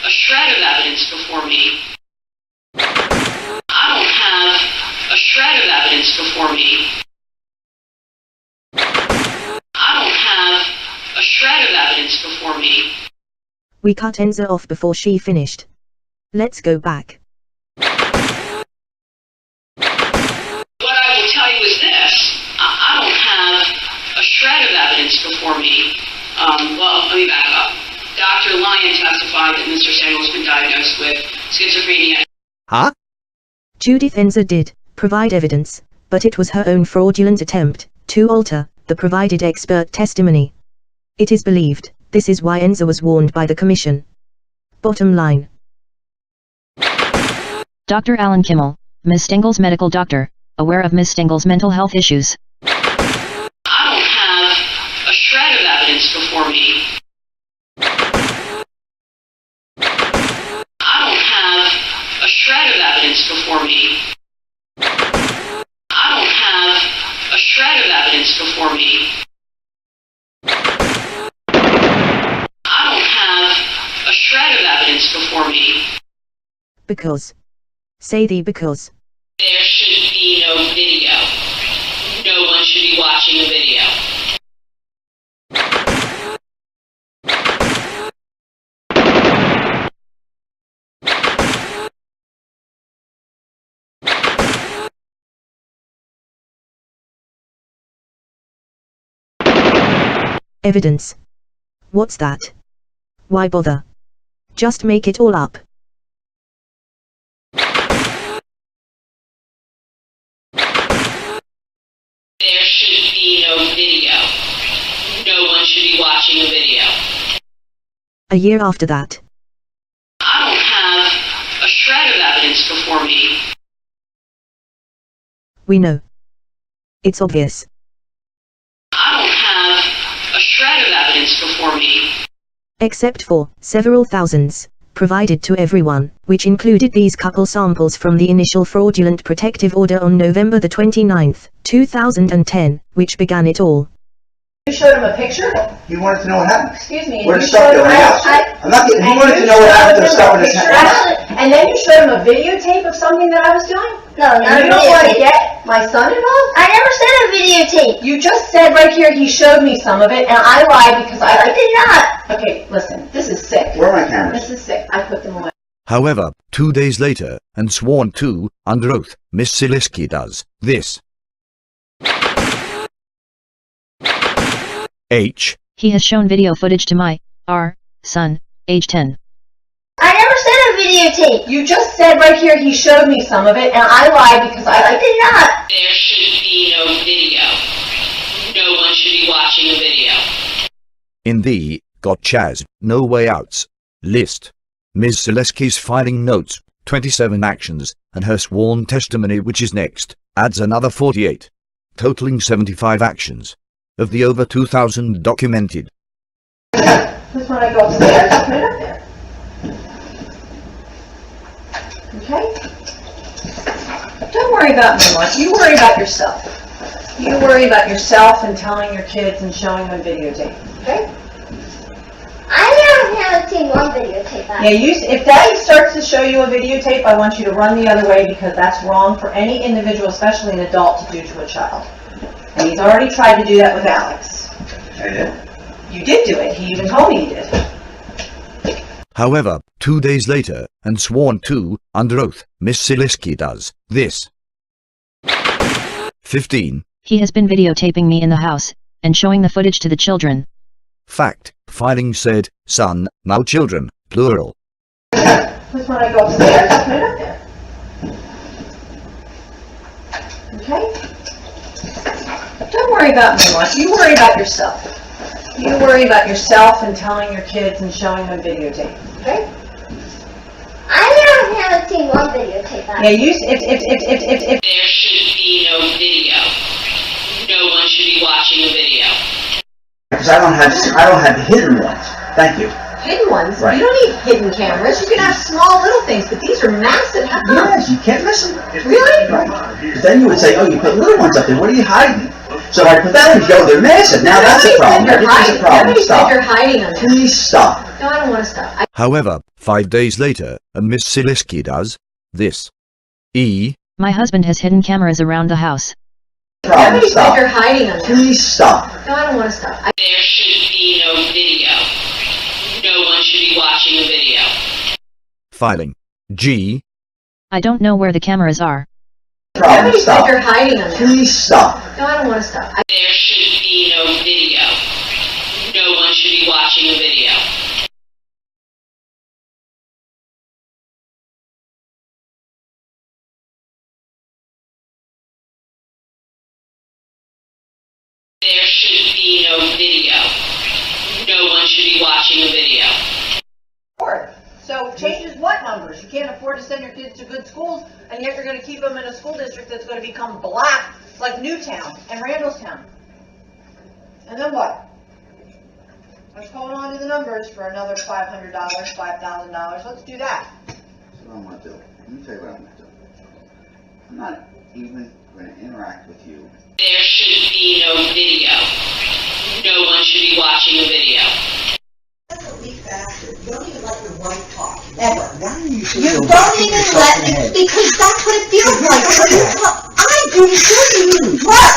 a shred of evidence before me. I don't have a shred of evidence before me. I don't have a shred of evidence before me. We cut Enza off before she finished. Let's go back. What I will tell you is this. I don't have a shred of evidence before me. Well, let me back up. Dr. Lyon testified that Mr. Stengel's been diagnosed with schizophrenia. Huh? Judith Enza did provide evidence, but it was her own fraudulent attempt to alter the provided expert testimony. It is believed this is why Enza was warned by the commission. Bottom line. Dr. Alan Kimmel, Ms. Stengel's medical doctor, aware of Ms. Stengel's mental health issues. I don't have a shred of evidence before me. I don't have a shred of evidence before me. I don't have a shred of evidence before me. I don't have a shred of evidence before me. Because. Say the because. There should be no video. No one should be watching a video. Evidence. What's that? Why bother? Just make it all up. There should be no video. No one should be watching a video. A year after that. I don't have a shred of evidence before me. We know. It's obvious. I don't have a shred of evidence before me. Except for several thousands provided to everyone, which included these couple samples from the initial fraudulent protective order on November the 29th, 2010, which began it all. You showed him a picture? He wanted to know what happened. Excuse me. Where the you stuff showed go? him- I'm not getting. He wanted to know what happened to the stuff in his house. And then you showed him a videotape of something that I was doing? No, not And a you don't want to videotape. get my son involved? I never said a videotape. You just said right here he showed me some of it, and I lied because I did not. Okay, listen, this is sick. Where are my cameras? This is sick. I put them away. However, 2 days later, and sworn to, under oath, Miss Silesky does this. H. He has shown video footage to my son, age 10. I never said a videotape. You just said right here he showed me some of it, and I lied because I did not. There should be no video. No one should be watching a video. In the Got Chaz, No Way Outs list, Ms. Silesky's filing notes, 27 actions, and her sworn testimony, which is next, adds another 48, totaling 75 actions, of the over 2,000 documented. Just when I go upstairs, I'll put it up there. Okay? Don't worry about me, Mark. You worry about yourself. You worry about yourself and telling your kids and showing them videotape. Okay? I never have seen one videotape. Yeah, if Daddy starts to show you a videotape, I want you to run the other way because that's wrong for any individual, especially an adult, to do to a child. And he's already tried to do that with Alex. I did. You did do it. He even told me you did. However, 2 days later, and sworn to, under oath, Miss Silesky does this. 15. He has been videotaping me in the house, and showing the footage to the children. Fact, filing said, son, now children, plural. Just when I go upstairs, I'll put it up there. Okay? Don't worry about me, Mark. You worry about yourself. You worry about yourself and telling your kids and showing them videotape. Okay? I never have seen one videotape. Yeah, if There should be no video. No one should be watching a video. Because I don't have hidden ones. Thank you. hidden ones, Right. you don't need hidden cameras. You can have small little things, but these are massive. How come? Yes, you can't miss them. Really? Right. 'Cause then you would say, oh, you put little ones up there. What are you hiding? So I put that and go, they're massive. Now that's a problem. This is a problem. Nobody Stop. said you're hiding them. Please stop. No, I don't want to stop. However, 5 days later, Miss Silesky does this. My husband has hidden cameras around the house. Problem. Nobody Stop. said you're hiding them. Please stop. No, I don't want to stop. There should be no video. No one should be watching a video. Filing. G. I don't know where the cameras are. Problem. Nobody Stop. said you're hiding them. Please stop. No, I don't want to stop. There should be no video. No one should be watching a video. There should be no video. No one should be watching a video. So changes what numbers? You can't afford to send your kids to good schools, and yet you're going to keep them in a school district that's going to become black, like Newtown and Randallstown. And then what? Let's hold on to the numbers for another $500, $5,000. Let's do that. That's what I'm going to do. Let me tell you what I'm going to do. I'm not even going to interact with you. There should be no video. No one should be watching a video. You don't even let your wife talk, ever. Why are you You don't even let me, because that's what it feels like. When you talk, I do you. What?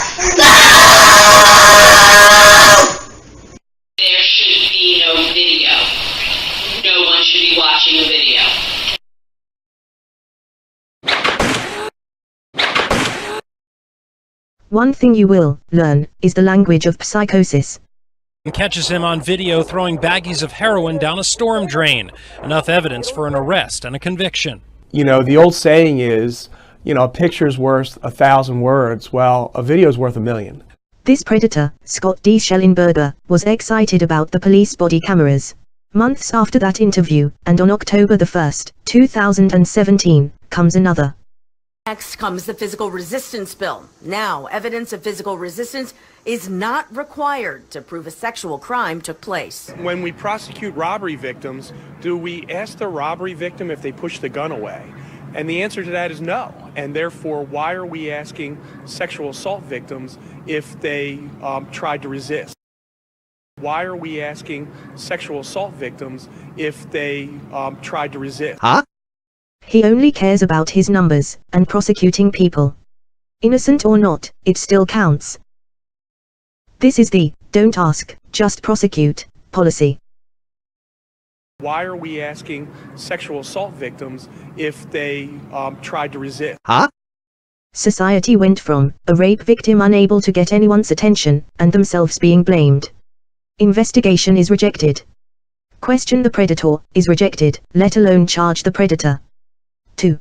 There should be no video. No one should be watching a video. One thing you will learn is the language of psychosis. And catches him on video throwing baggies of heroin down a storm drain. Enough evidence for an arrest and a conviction. You know, the old saying is, you know, a picture's worth 1,000 words. Well, a video's worth 1,000,000. This predator, Scott D. Schellenberger, was excited about the police body cameras. Months after that interview, and on October the 1st, 2017, comes another. Next comes the physical resistance bill. Now, evidence of physical resistance is not required to prove a sexual crime took place. When we prosecute robbery victims, do we ask the robbery victim if they push the gun away? And the answer to that is no. And therefore, why are we asking sexual assault victims if they tried to resist? Why are we asking sexual assault victims if they tried to resist? Huh? He only cares about his numbers and prosecuting people. Innocent or not, it still counts. This is the don't ask, just prosecute policy. Why are we asking sexual assault victims if they tried to resist? Huh? Society went from a rape victim unable to get anyone's attention and themselves being blamed Investigation is rejected. Question the predator is rejected, let alone charge the predator. 2.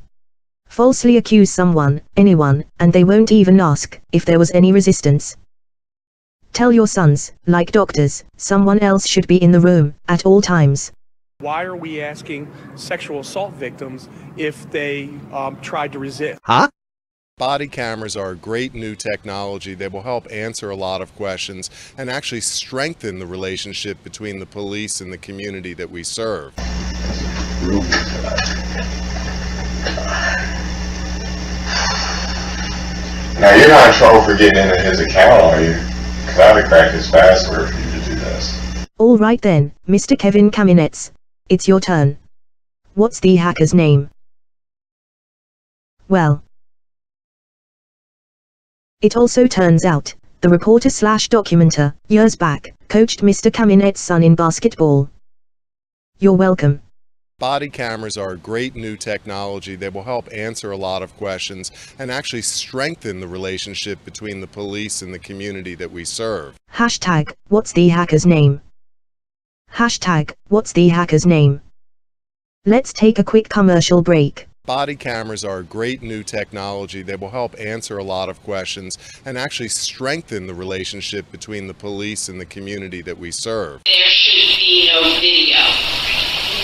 Falsely accuse someone, anyone, and they won't even ask if there was any resistance. Tell your sons, like doctors, someone else should be in the room at all times. Why are we asking sexual assault victims if they tried to resist? Huh? Body cameras are a great new technology that will help answer a lot of questions and actually strengthen the relationship between the police and the community that we serve. Now, you're not in trouble for getting into his account, are you? Because I would crack his password for you to do this. All right then, Mr. Kevin Kamenetz. It's your turn. What's the hacker's name? Well, it also turns out, the reporter/documenter, years back, coached Mr. Kamenetz's son in basketball. You're welcome. Body cameras are a great new technology that will help answer a lot of questions and actually strengthen the relationship between the police and the community that we serve. Hashtag, what's the hacker's name? Hashtag, what's the hacker's name? Let's take a quick commercial break. Body cameras are a great new technology that will help answer a lot of questions and actually strengthen the relationship between the police and the community that we serve. There should be no video.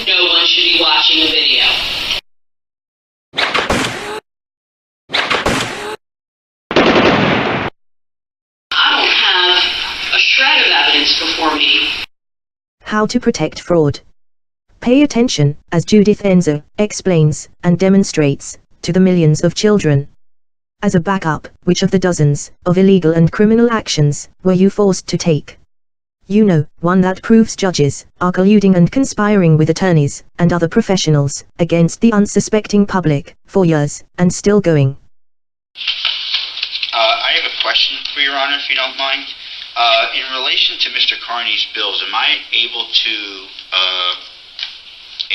No one should be watching a video. I don't have a shred of evidence before me. How to protect fraud. Pay attention, as Judith Enzer explains and demonstrates to the millions of children. As a backup, which of the dozens of illegal and criminal actions were you forced to take? You know, one that proves judges are colluding and conspiring with attorneys and other professionals against the unsuspecting public for years and still going. I have a question for Your Honor, if you don't mind. In relation to Mr. Carney's bills, am I able to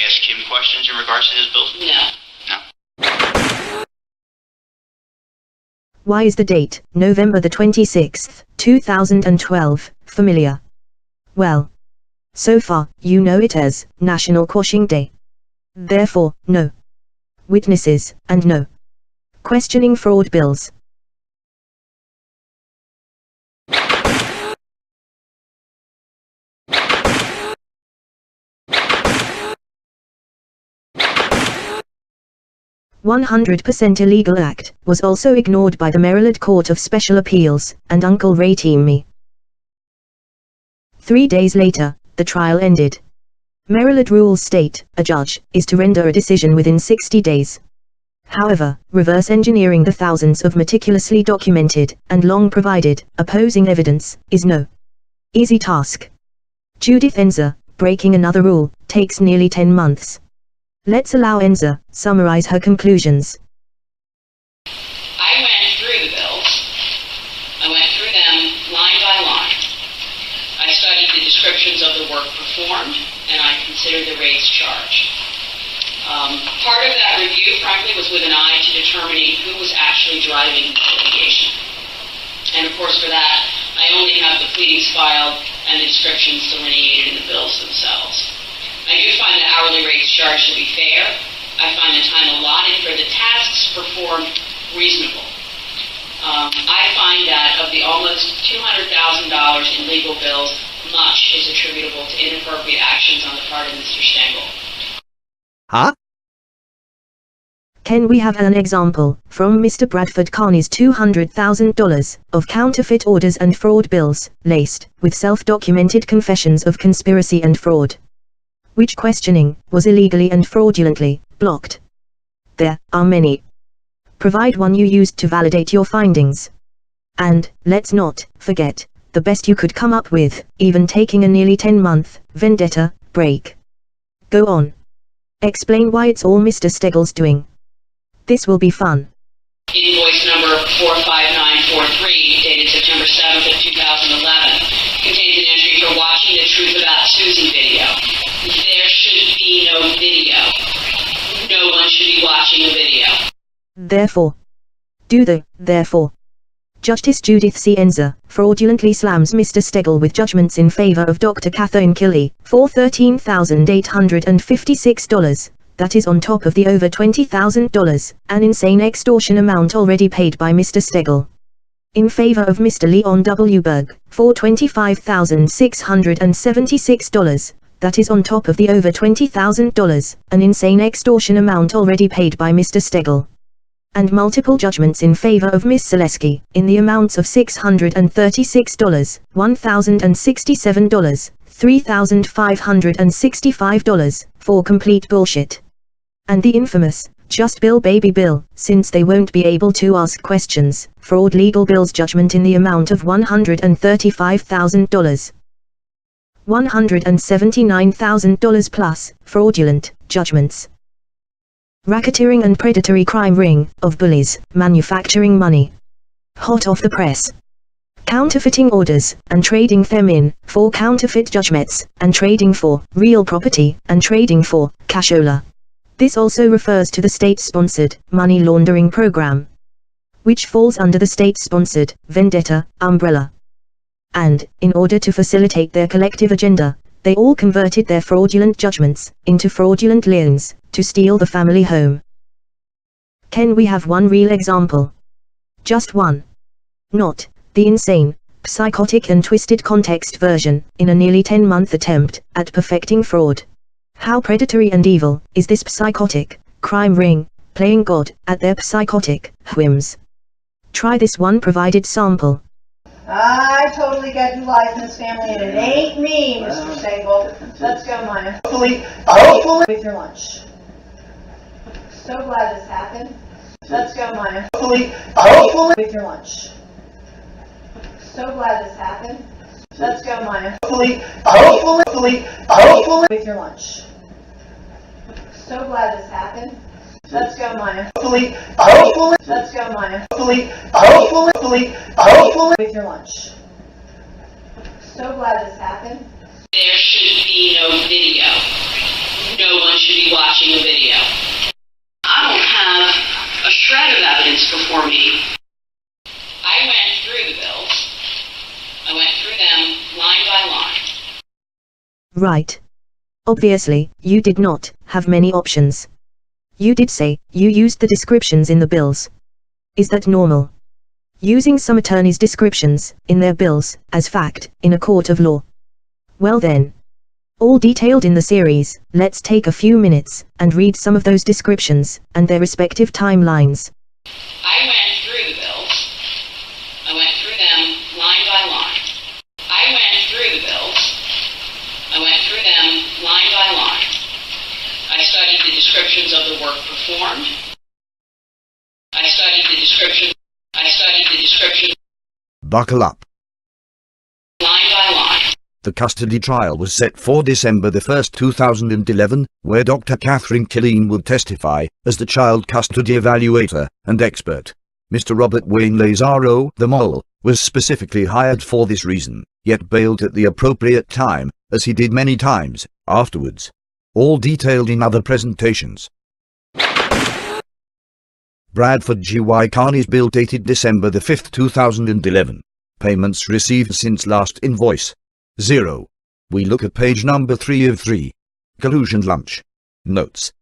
ask him questions in regards to his bills? No. No. Why is the date, November the 26th, 2012, familiar? Well, so far, you know it as National Quashing Day. Therefore, no witnesses, and no questioning fraud bills. "100% illegal act" was also ignored by the Maryland Court of Special Appeals and Uncle Ray Team Me. 3 days later, the trial ended. Maryland rules state a judge is to render a decision within 60 days. However, reverse engineering the thousands of meticulously documented and long provided opposing evidence is no easy task. Judith Enzer, breaking another rule, takes nearly 10 months. Let's allow Enzer summarize her conclusions. I went through the bills. I went through them line by line. I studied the descriptions of the work performed, and I considered the rates charged. Part of that review, frankly, was with an eye to determining who was actually driving the litigation. And of course, for that, I only have the pleadings filed and the descriptions delineated in the bills themselves. I do find the hourly rates charged to be fair. I find the time allotted for the tasks performed reasonable. I find that of the almost $200,000 in legal bills, much is attributable to inappropriate actions on the part of Mr. Stengel. Huh? Can we have an example from Mr. Bradford Carney's $200,000 of counterfeit orders and fraud bills, laced with self-documented confessions of conspiracy and fraud? Which questioning was illegally and fraudulently blocked? There are many. Provide one you used to validate your findings. And, let's not forget, the best you could come up with, even taking a nearly 10-month vendetta break. Go on. Explain why it's all Mr. Stegel's doing. This will be fun. Invoice number 45943, dated September 7th of 2011, contains an entry for watching the Truth About Susie video. There should be no video. No one should be watching a video. Therefore. Do the therefore. Justice Judith Cienza fraudulently slams Mr. Stegall with judgments in favor of Dr. Katherine Killeen for $13,856. That is on top of the over $20,000, an insane extortion amount already paid by Mr. Stegall. In favor of Mr. Leon W. Berg for $25,676. That is on top of the over $20,000, an insane extortion amount already paid by Mr. Stegall. And multiple judgments in favor of Miss Silesky, in the amounts of $636, $1,067, $3,565, for complete bullshit. And the infamous, just bill baby bill, since they won't be able to ask questions, fraud legal bills judgment in the amount of $135,000. $179,000 plus, fraudulent, judgments. Racketeering and predatory crime ring, of bullies, manufacturing money. Hot off the press. Counterfeiting orders, and trading them in, for counterfeit judgments, and trading for, real property, and trading for, cashola. This also refers to the state-sponsored, money laundering program, which falls under the state-sponsored, VENDETTA, umbrella. And, in order to facilitate their collective agenda, they all converted their fraudulent judgments into fraudulent liens to steal the family home. Can we have one real example? Just one. Not the insane, psychotic and twisted context version, in a nearly 10-month attempt at perfecting fraud. How predatory and evil is this psychotic crime ring, playing God at their psychotic whims? Try this one provided sample. I totally got you life in this family, and it ain't me, Mr. Stengel. Let's go, Maya. Hopefully, with your lunch. So glad this happened. Let's go, Maya. Hopefully, with your lunch. So glad this happened. Let's go, Maya. Hopefully, with your lunch. So glad this happened. Let's go, Maya. Hopefully, let's go, Maya. Hopefully, with your lunch. So glad this happened. There should be no video. No one should be watching a video. I don't have a shred of evidence before me. I went through the bills. I went through them line by line. Right. Obviously, you did not have many options. You did say you used the descriptions in the bills. Is that normal? Using some attorneys' descriptions in their bills as fact in a court of law. Well then. All detailed in the series, let's take a few minutes and read some of those descriptions and their respective timelines. I went through the bills. I went through them line by line. I went through the bills. I went through them line by line. I studied the descriptions of the work performed. I studied the description. Buckle up. Line by line. The custody trial was set for December 1, 2011, where Dr. Katherine Killeen would testify as the child custody evaluator and expert. Mr. Robert Wayne Lazzaro, the mole, was specifically hired for this reason, yet bailed at the appropriate time, as he did many times afterwards. All detailed in other presentations. Bradford G.Y. Carney's bill dated December 5, 2011. Payments received since last invoice. 0. We look at page number 3 of 3. Collusion lunch. Notes.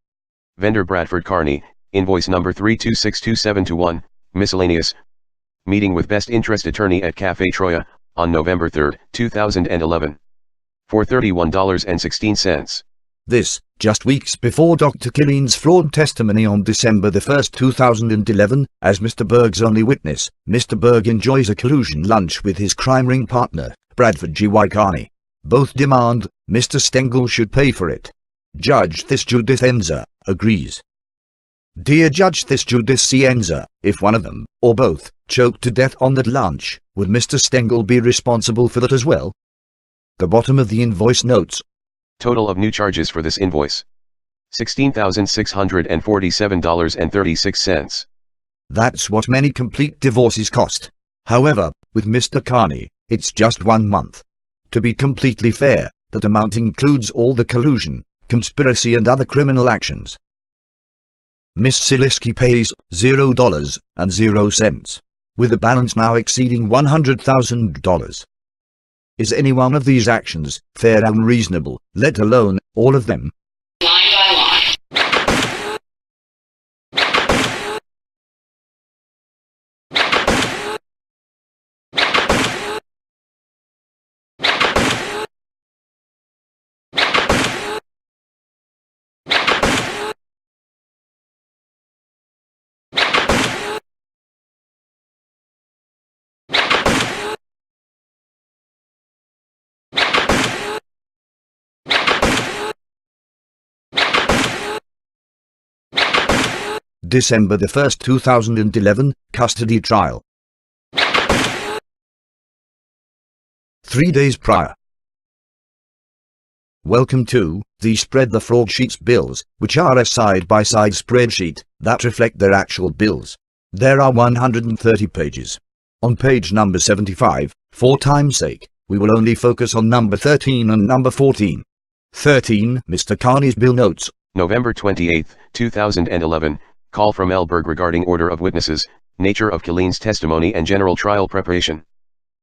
Vendor Bradford Carney, invoice number 32627221, miscellaneous. Meeting with best interest attorney at Cafe Troya, on November 3, 2011. For $31.16. This, just weeks before Dr. Killeen's fraud testimony on December 1, 2011, as Mr. Berg's only witness. Mr. Berg enjoys a collusion lunch with his crime ring partner, Bradford G.Y. Carney. Both demand Mr. Stengel should pay for it. Judge Judith Cienza agrees. Dear Judge Judith Cienza, if one of them, or both, choked to death on that lunch, would Mr. Stengel be responsible for that as well? The bottom of the invoice notes. Total of new charges for this invoice. $16,647.36. That's what many complete divorces cost. However, with Mr. Carney, it's just 1 month. To be completely fair, that amount includes all the collusion, conspiracy and other criminal actions. Miss Silesky pays $0.00. with a balance now exceeding $100,000. Is any one of these actions fair and reasonable, let alone all of them? Line by line. December 1st, 2011, custody trial. 3 days prior. Welcome to the Spread the Fraud Sheets bills, which are a side-by-side spreadsheet that reflect their actual bills. There are 130 pages. On page number 75, for time's sake, we will only focus on number 13 and number 14. 13. Mr. Carney's bill notes. November 28, 2011. Call from Berg regarding order of witnesses, nature of Killeen's testimony and general trial preparation.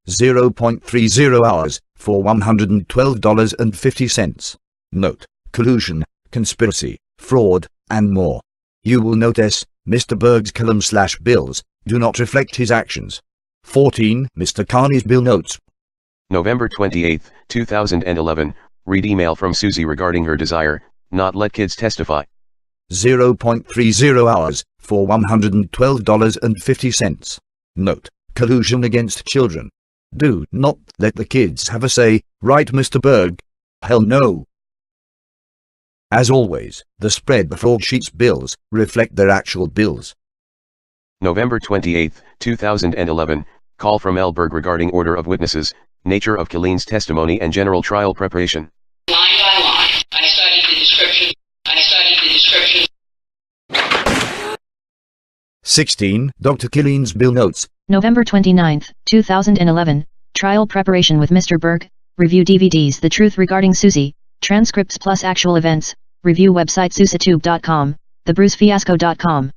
0.30 hours, for $112.50. Note: collusion, conspiracy, fraud, and more. You will notice, Mr. Berg's column/bills do not reflect his actions. 14. Mr. Carney's bill notes. November 28, 2011. Read email from Susie regarding her desire, not let kids testify. 0.30 hours, for $112.50. Note: collusion against children. Do not let the kids have a say, right, Mr. Berg? Hell no. As always, the Spread the Fraud Sheets bills reflect their actual bills. November 28, 2011. Call from Berg regarding order of witnesses, nature of Killeen's testimony and general trial preparation. Line by line. I studied the description. 16. Dr. Killeen's bill notes. November 29, 2011, trial preparation with Mr. Berg, review DVDs The Truth Regarding Susie, transcripts plus actual events, review website susatube.com, thebrucefiasco.com.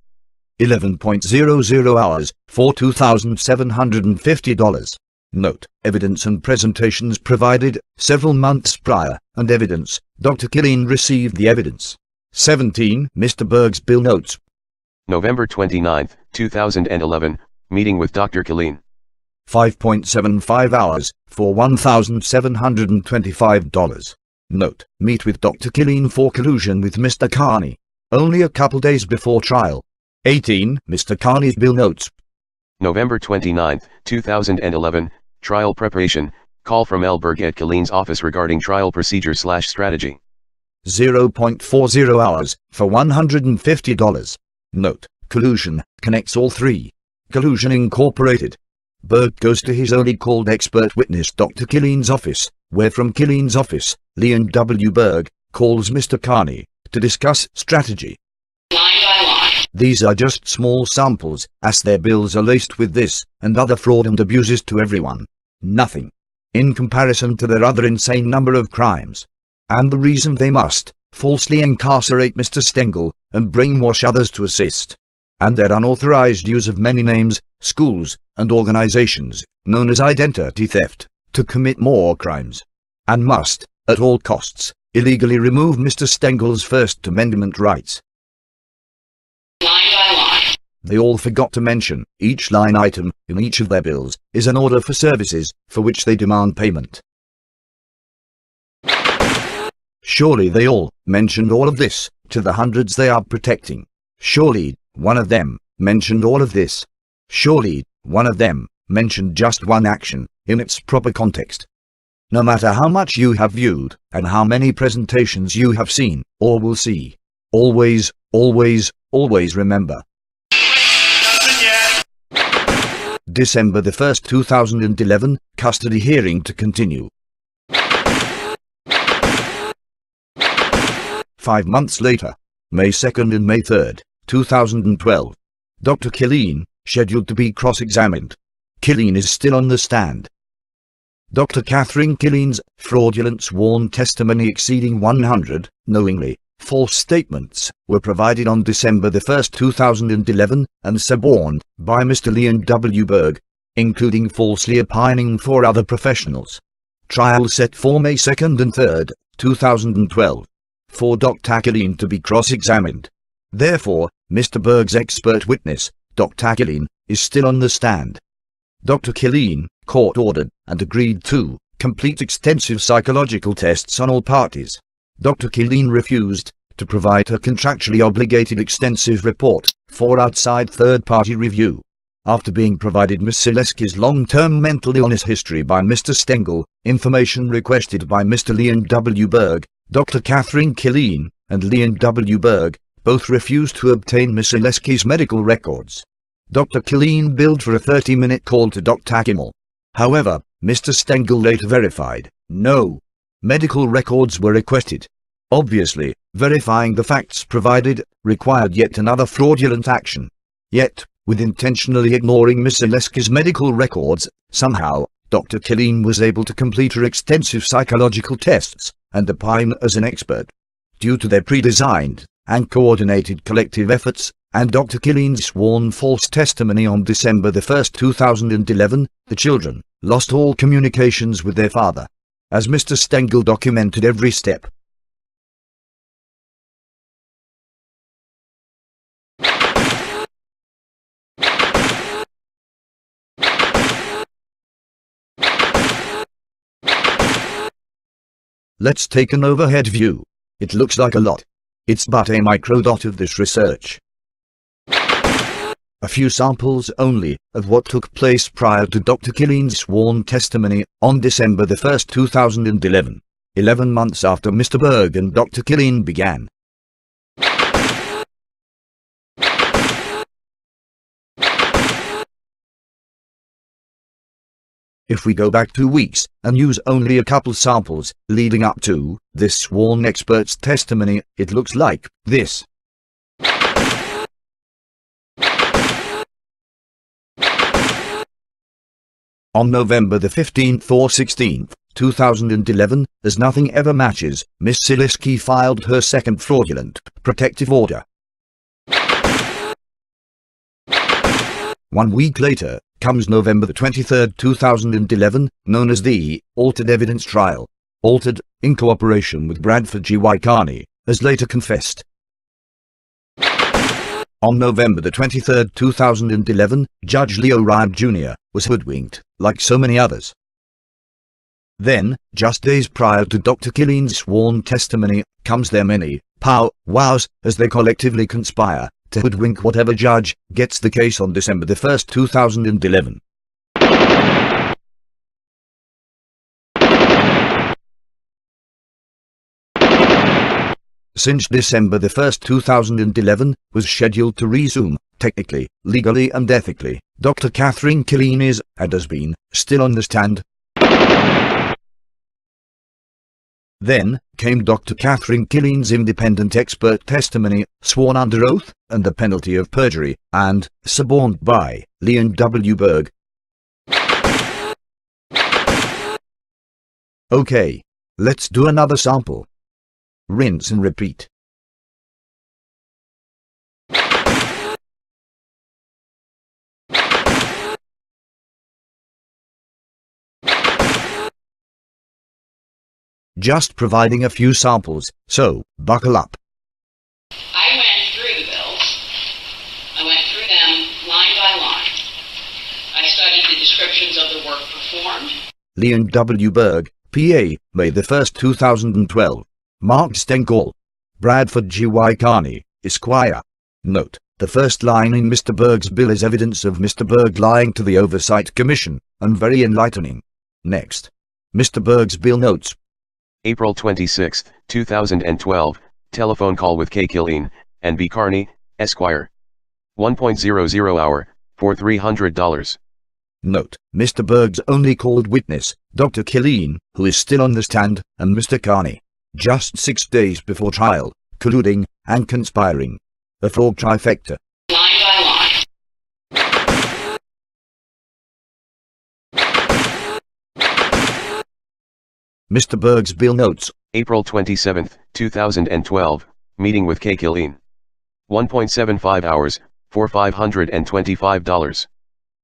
11.00 hours, for $2,750. Note: evidence and presentations provided several months prior, and evidence, Dr. Killeen received the evidence. 17. Mr. Berg's bill notes. November 29, 2011, meeting with Dr. Killeen. 5.75 hours, for $1,725. Note: meet with Dr. Killeen for collusion with Mr. Carney. Only a couple days before trial. 18. Mr. Carney's bill notes. November 29, 2011, trial preparation, call from Berg at Killeen's office regarding trial procedure/strategy. 0.40 hours, for $150. Note: collusion connects all three. Collusion Incorporated. Berg goes to his only called expert witness Dr. Killeen's office, where from Killeen's office, Leah W. Berg calls Mr. Carney to discuss strategy. Line by line. These are just small samples, as their bills are laced with this and other fraud and abuses to everyone. Nothing in comparison to their other insane number of crimes. And the reason they must falsely incarcerate Mr. Stengel and brainwash others to assist. And their unauthorized use of many names, schools, and organizations, known as identity theft, to commit more crimes. And must, at all costs, illegally remove Mr. Stengel's First Amendment rights. Line by line. They all forgot to mention, each line item in each of their bills is an order for services for which they demand payment. Surely they all mentioned all of this to the hundreds they are protecting. Surely one of them mentioned all of this. Surely one of them mentioned just one action in its proper context. No matter how much you have viewed and how many presentations you have seen or will see, always, always, always remember. December 1st, 2011, custody hearing to continue. 5 months later, May 2nd and May 3rd, 2012. Dr. Killeen, scheduled to be cross-examined. Killeen is still on the stand. Dr. Katherine Killeen's fraudulent sworn testimony exceeding 100, knowingly, false statements were provided on December 1, 2011, and suborned by Mr. Leon W. Berg, including falsely opining for other professionals. Trial set for May 2nd and 3rd, 2012, for Dr. Killeen to be cross-examined. Therefore, Mr. Berg's expert witness, Dr. Killeen, is still on the stand. Dr. Killeen, court-ordered, and agreed to complete extensive psychological tests on all parties. Dr. Killeen refused to provide her contractually obligated extensive report for outside third-party review. After being provided Ms. Silesky's long-term mental illness history by Mr. Stengel, information requested by Mr. Leon W. Berg, Dr. Katherine Killeen, and Leon W. Berg, both refused to obtain Ms. Silesky's medical records. Dr. Killeen billed for a 30-minute call to Dr. Kimmel. However, Mr. Stengel later verified, no medical records were requested. Obviously, verifying the facts provided required yet another fraudulent action. Yet, with intentionally ignoring Ms. Silesky's medical records, somehow, Dr. Killeen was able to complete her extensive psychological tests and opine as an expert. Due to their pre-designed and coordinated collective efforts, and Dr. Killeen's sworn false testimony on December 1, 2011, the children lost all communications with their father, as Mr. Stengel documented every step. Let's take an overhead view. It looks like a lot. It's but a micro dot of this research. A few samples only of what took place prior to Dr. Killeen's sworn testimony on December 1, 2011, 11 months after Mr. Berg and Dr. Killeen began. If we go back 2 weeks and use only a couple samples leading up to this sworn expert's testimony, it looks like this. On November 15th or 16th, 2011, as nothing ever matches, Miss Silesky filed her second fraudulent protective order. 1 week later comes November 23, 2011, known as the Altered Evidence Trial, altered in cooperation with Bradford G.Y. Carney, as later confessed. On November 23, 2011, Judge Leo Ryan Jr. was hoodwinked, like so many others. Then, just days prior to Dr. Killeen's sworn testimony, comes their many pow-wows as they collectively conspire to hoodwink whatever judge gets the case on December 1, 2011. Since December 1, 2011 was scheduled to resume, technically, legally and ethically, Dr. Katherine Killeen is, and has been, still on the stand. Then came Dr. Katherine Killeen's independent expert testimony, sworn under oath, and the penalty of perjury, and suborned by Leon W. Berg. Okay, let's do another sample. Rinse and repeat. Just providing a few samples, so buckle up. I went through the bills. I went through them line by line. I studied the descriptions of the work performed. Leon W. Berg, PA, May 1, 2012. Mark Stengel. Bradford G.Y. Carney, Esquire. Note, the first line in Mr. Berg's bill is evidence of Mr. Berg lying to the Oversight Commission, and very enlightening. Next. Mr. Berg's bill notes. April 26, 2012, telephone call with K. Killeen, and B. Carney, Esquire. 1.00 hour, for $300. Note, Mr. Berg's only called witness, Dr. Killeen, who is still on the stand, and Mr. Carney. Just 6 days before trial, colluding and conspiring. A fraud trifecta. Line by line. Mr. Berg's bill notes. April 27, 2012, Meeting with Killeen. 1.75 hours, for $525.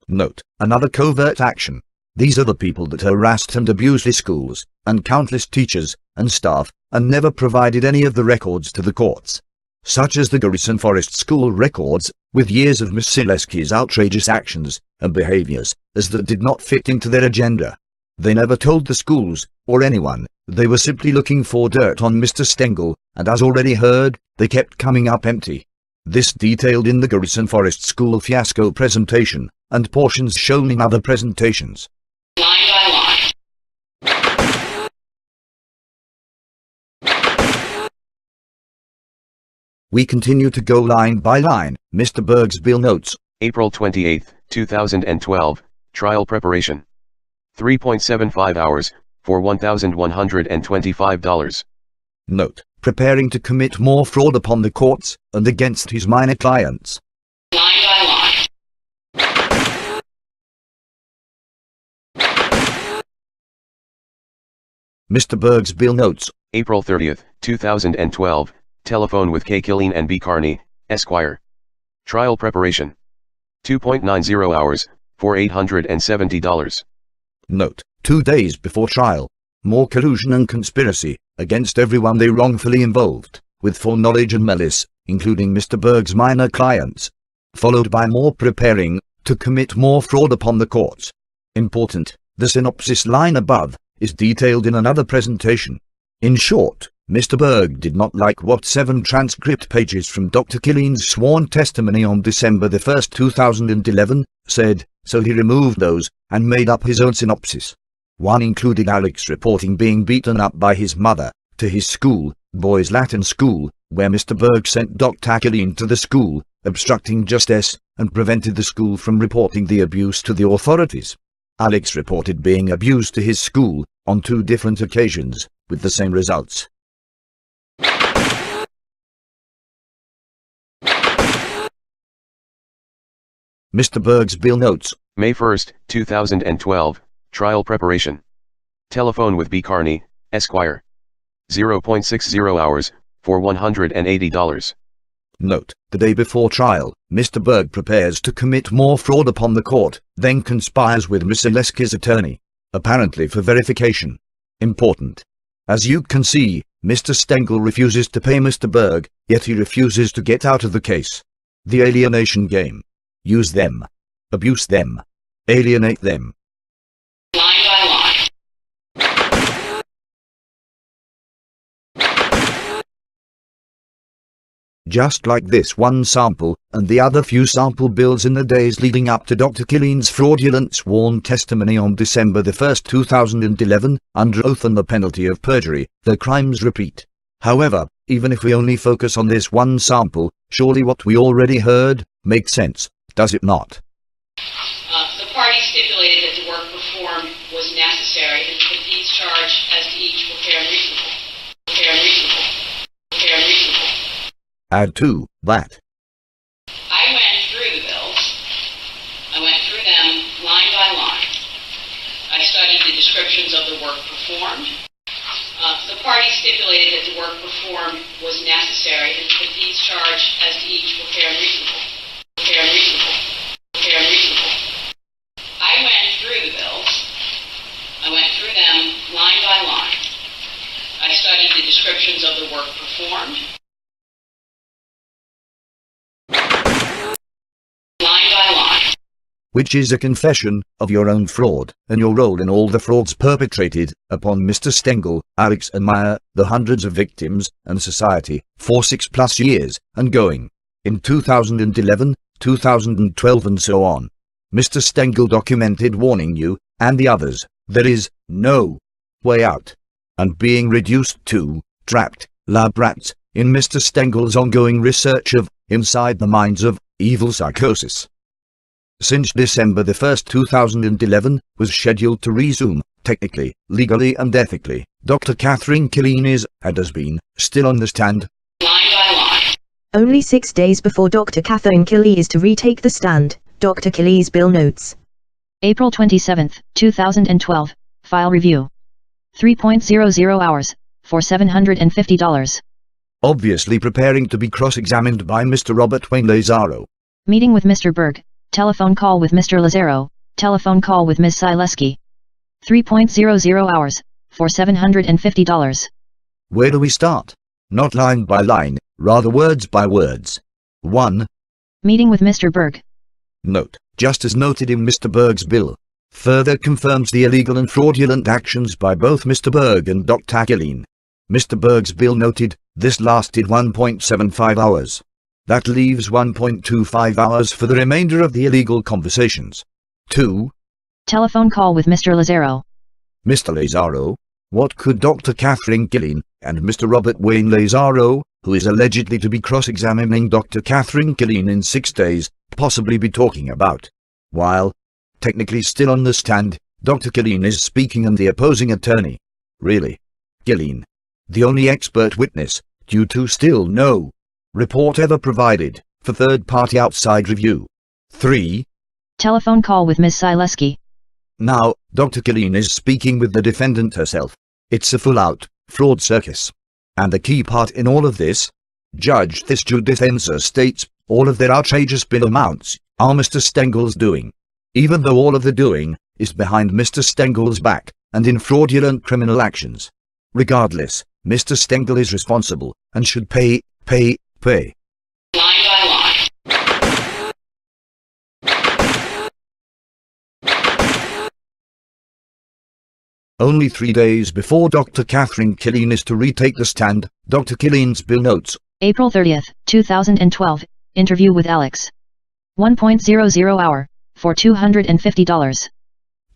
Note, another covert action. These are the people that harassed and abused the schools, and countless teachers, and staff, and never provided any of the records to the courts. Such as the Garrison Forest School records, with years of Miss Silesky's outrageous actions, and behaviors, as that did not fit into their agenda. They never told the schools, or anyone, they were simply looking for dirt on Mr. Stengel, and as already heard, they kept coming up empty. This detailed in the Garrison Forest School fiasco presentation, and portions shown in other presentations. Line by line. We continue to go line by line. Mr. Berg's bill notes. April 28, 2012, trial preparation. 3.75 hours, for $1,125. Note, preparing to commit more fraud upon the courts, and against his minor clients. Line by line. Mr. Berg's bill notes. April 30, 2012, telephone with Killeen and B. Carney, Esquire. Trial preparation. 2.90 hours, for $870. Note, 2 days before trial. More collusion and conspiracy, against everyone they wrongfully involved, with foreknowledge and malice, including Mr. Berg's minor clients. Followed by more preparing, to commit more fraud upon the courts. Important, the synopsis line above, is detailed in another presentation. In short, Mr. Berg did not like what 7 transcript pages from Dr. Killeen's sworn testimony on December 1, 2011, said, so he removed those, and made up his own synopsis. One included Alex reporting being beaten up by his mother, to his school, boys' Latin school, where Mr. Berg sent Dr. Killeen to the school, obstructing justice, and prevented the school from reporting the abuse to the authorities. Alex reported being abused to his school, on 2 different occasions, with the same results. Mr. Berg's bill notes. May 1, 2012, trial preparation. Telephone with B. Carney, Esquire. 0.60 hours, for $180. Note, the day before trial, Mr. Berg prepares to commit more fraud upon the court, then conspires with Miss Silesky's attorney, apparently for verification. Important. As you can see, Mr. Stengel refuses to pay Mr. Berg, yet he refuses to get out of the case. The alienation game. Use them. Abuse them. Alienate them. Line by line. Just like this one sample, and the other few sample bills in the days leading up to Dr. Killeen's fraudulent sworn testimony on December 1, 2011, under oath and the penalty of perjury, the crimes repeat. However, even if we only focus on this one sample, surely what we already heard makes sense, does it not? The parties stipulated that the work performed was necessary and the fees charged as to each were fair and reasonable. Fair and reasonable. Fair and reasonable. Add to that. I went through the bills. I went through them line by line. I studied the descriptions of the work performed. The parties stipulated that the work performed was necessary and the fees charged as to each were fair and reasonable. Fair and reasonable. Fair and reasonable. I went through the bills. I went through them line by line. I studied the descriptions of the work performed. Line by line. Which is a confession of your own fraud, and your role in all the frauds perpetrated upon Mr. Stengel, Alex and Maya, the hundreds of victims, and society, for 6+ years, and going. In 2011, 2012 and so on. Mr. Stengel documented warning you, and the others, there is no way out. And being reduced to, trapped, lab rats, in Mr. Stengel's ongoing research of, inside the minds of, evil psychosis. Since December 1, 2011, was scheduled to resume, technically, legally and ethically, Dr. Katherine Killeen is, and has been, still on the stand. Line by line. Only 6 days before Dr. Katherine Killeen is to retake the stand, Dr. Killeen's bill notes. April 27, 2012, file review. 3.00 hours, for $750. obviously preparing to be cross-examined by Mr. Robert Wayne Lazzaro. Meeting with Mr. Berg, telephone call with Mr. Lazzaro, telephone call with Ms. Silesky. 3.00 hours, for $750. Where do we start? Not line by line, rather words by words. 1. Meeting with Mr. Berg. Note, just as noted in Mr. Berg's bill, further confirms the illegal and fraudulent actions by both Mr. Berg and Dr. Killeen. Mr. Berg's bill noted, this lasted 1.75 hours. That leaves 1.25 hours for the remainder of the illegal conversations. 2. Telephone call with Mr. Lazzaro. Mr. Lazzaro, what could Dr. Katherine Killeen and Mr. Robert Wayne Lazzaro, who is allegedly to be cross-examining Dr. Katherine Killeen in 6 days, possibly be talking about? While, technically still on the stand, Dr. Killeen is speaking and the opposing attorney. Really? Killeen, the only expert witness, due to still no report ever provided for third-party outside review. 3. Telephone call with Ms. Silesky. Now, Dr. Killeen is speaking with the defendant herself. It's a full-out fraud circus. And the key part in all of this, Judge this Defensa states, all of their outrageous bill amounts are Mr. Stengel's doing. Even though all of the doing is behind Mr. Stengel's back and in fraudulent criminal actions. Regardless, Mr. Stengel is responsible and should pay. Line by line. Only 3 days before Dr. Katherine Killeen is to retake the stand, Dr. Killeen's bill notes. April 30th, 2012, interview with Alex. 1.00 hour, for $250.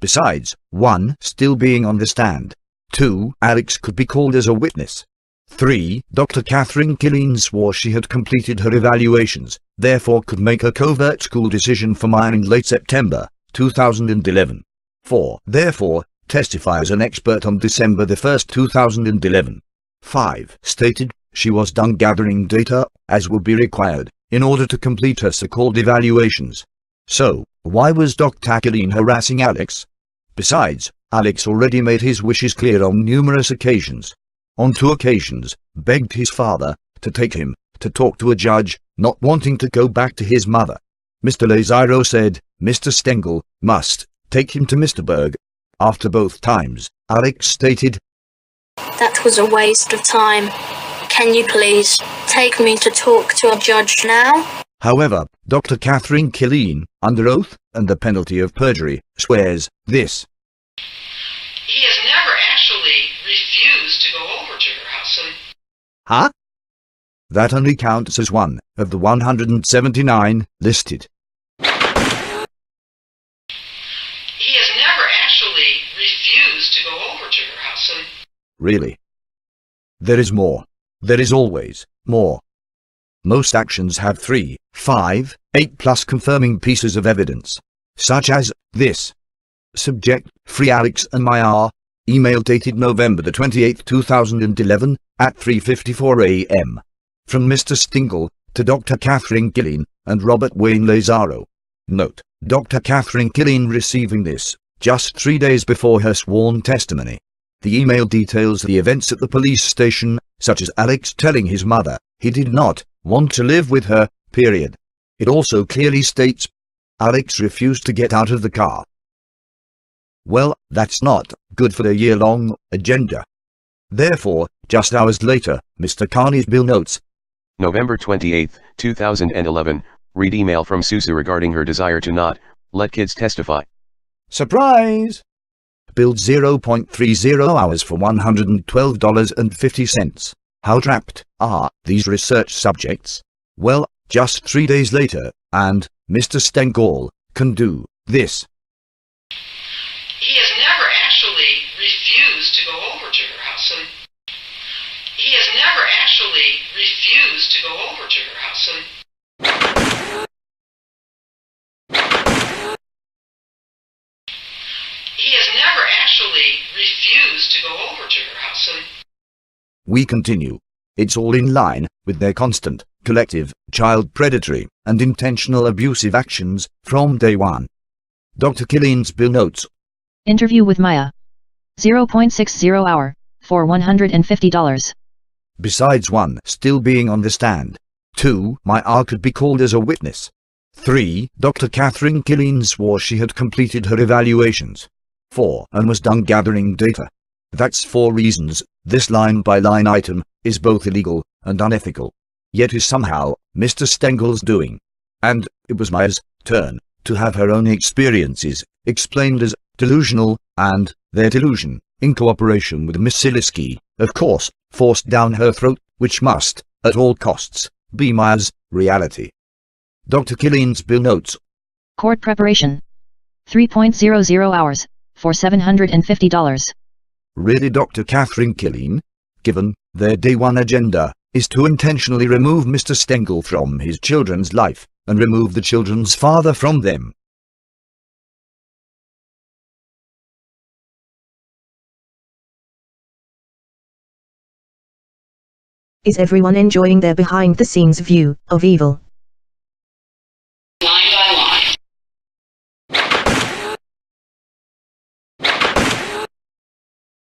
Besides, 1. Still being on the stand. 2. Alex could be called as a witness. 3. Dr. Katherine Killeen swore she had completed her evaluations, therefore could make a covert school decision for mine in late September 2011. 4. Therefore, testify as an expert on December 1, 2011. 5. Stated, she was done gathering data, as would be required, in order to complete her so-called evaluations. So, why was Dr. Killeen harassing Alex? Besides, Alex already made his wishes clear on numerous occasions. On 2 occasions, begged his father to take him to talk to a judge, not wanting to go back to his mother. Mr. Lazzaro said, Mr. Stengel must take him to Mr. Berg. After both times, Alex stated, that was a waste of time. Can you please take me to talk to a judge now? However, Dr. Katherine Killeen, under oath and the penalty of perjury, swears this. He has never actually refused to go over to her house, so... Huh? That only counts as one of the 179 listed. He has never actually refused to go over to her house, so... Really? There is more. There is always more. Most actions have 3, 5, 8 plus confirming pieces of evidence, such as this. Subject, Free Alex and my email dated November 28, 2011, at 3:54 a.m. From Mr. Stengel to Dr. Katherine Killeen and Robert Wayne Lazzaro. Note, Dr. Katherine Killeen receiving this just 3 days before her sworn testimony. The email details the events at the police station, such as Alex telling his mother he did not want to live with her, period. It also clearly states, Alex refused to get out of the car. Well, that's not good for their year-long agenda. Therefore, just hours later, Mr. Carney's bill notes. November 28, 2011, read email from Susu regarding her desire to not let kids testify. Surprise! Billed 0.30 hours for $112.50. How trapped are these research subjects? Well, just 3 days later, and Mr. Stengel can do this. He has never actually refused to go over to her house, so... He has never actually refused to go over to her house, so... He has never actually refused to go over to her house, so... We continue. It's all in line with their constant, collective, child predatory, and intentional abusive actions from day one. Dr. Killeen's bill notes. Interview with Maya. 0.60 hour, for $150. besides 1 still being on the stand. 2. My R could be called as a witness. 3. Dr. Katherine Killeen swore she had completed her evaluations. 4. And was done gathering data. That's 4 reasons this line-by-line item is both illegal and unethical, yet is somehow Mr. Stengel's doing. And it was Maya's turn to have her own experiences explained as delusional, and their delusion, in cooperation with Miss Silesky, of course, forced down her throat, which must, at all costs, be Maya's reality. Dr. Killeen's bill notes. Court preparation. 3.00 hours, for $750. Really, Dr. Katherine Killeen? Given their day one agenda is to intentionally remove Mr. Stengel from his children's life, and remove the children's father from them. Is everyone enjoying their behind-the-scenes view of evil? Line by line.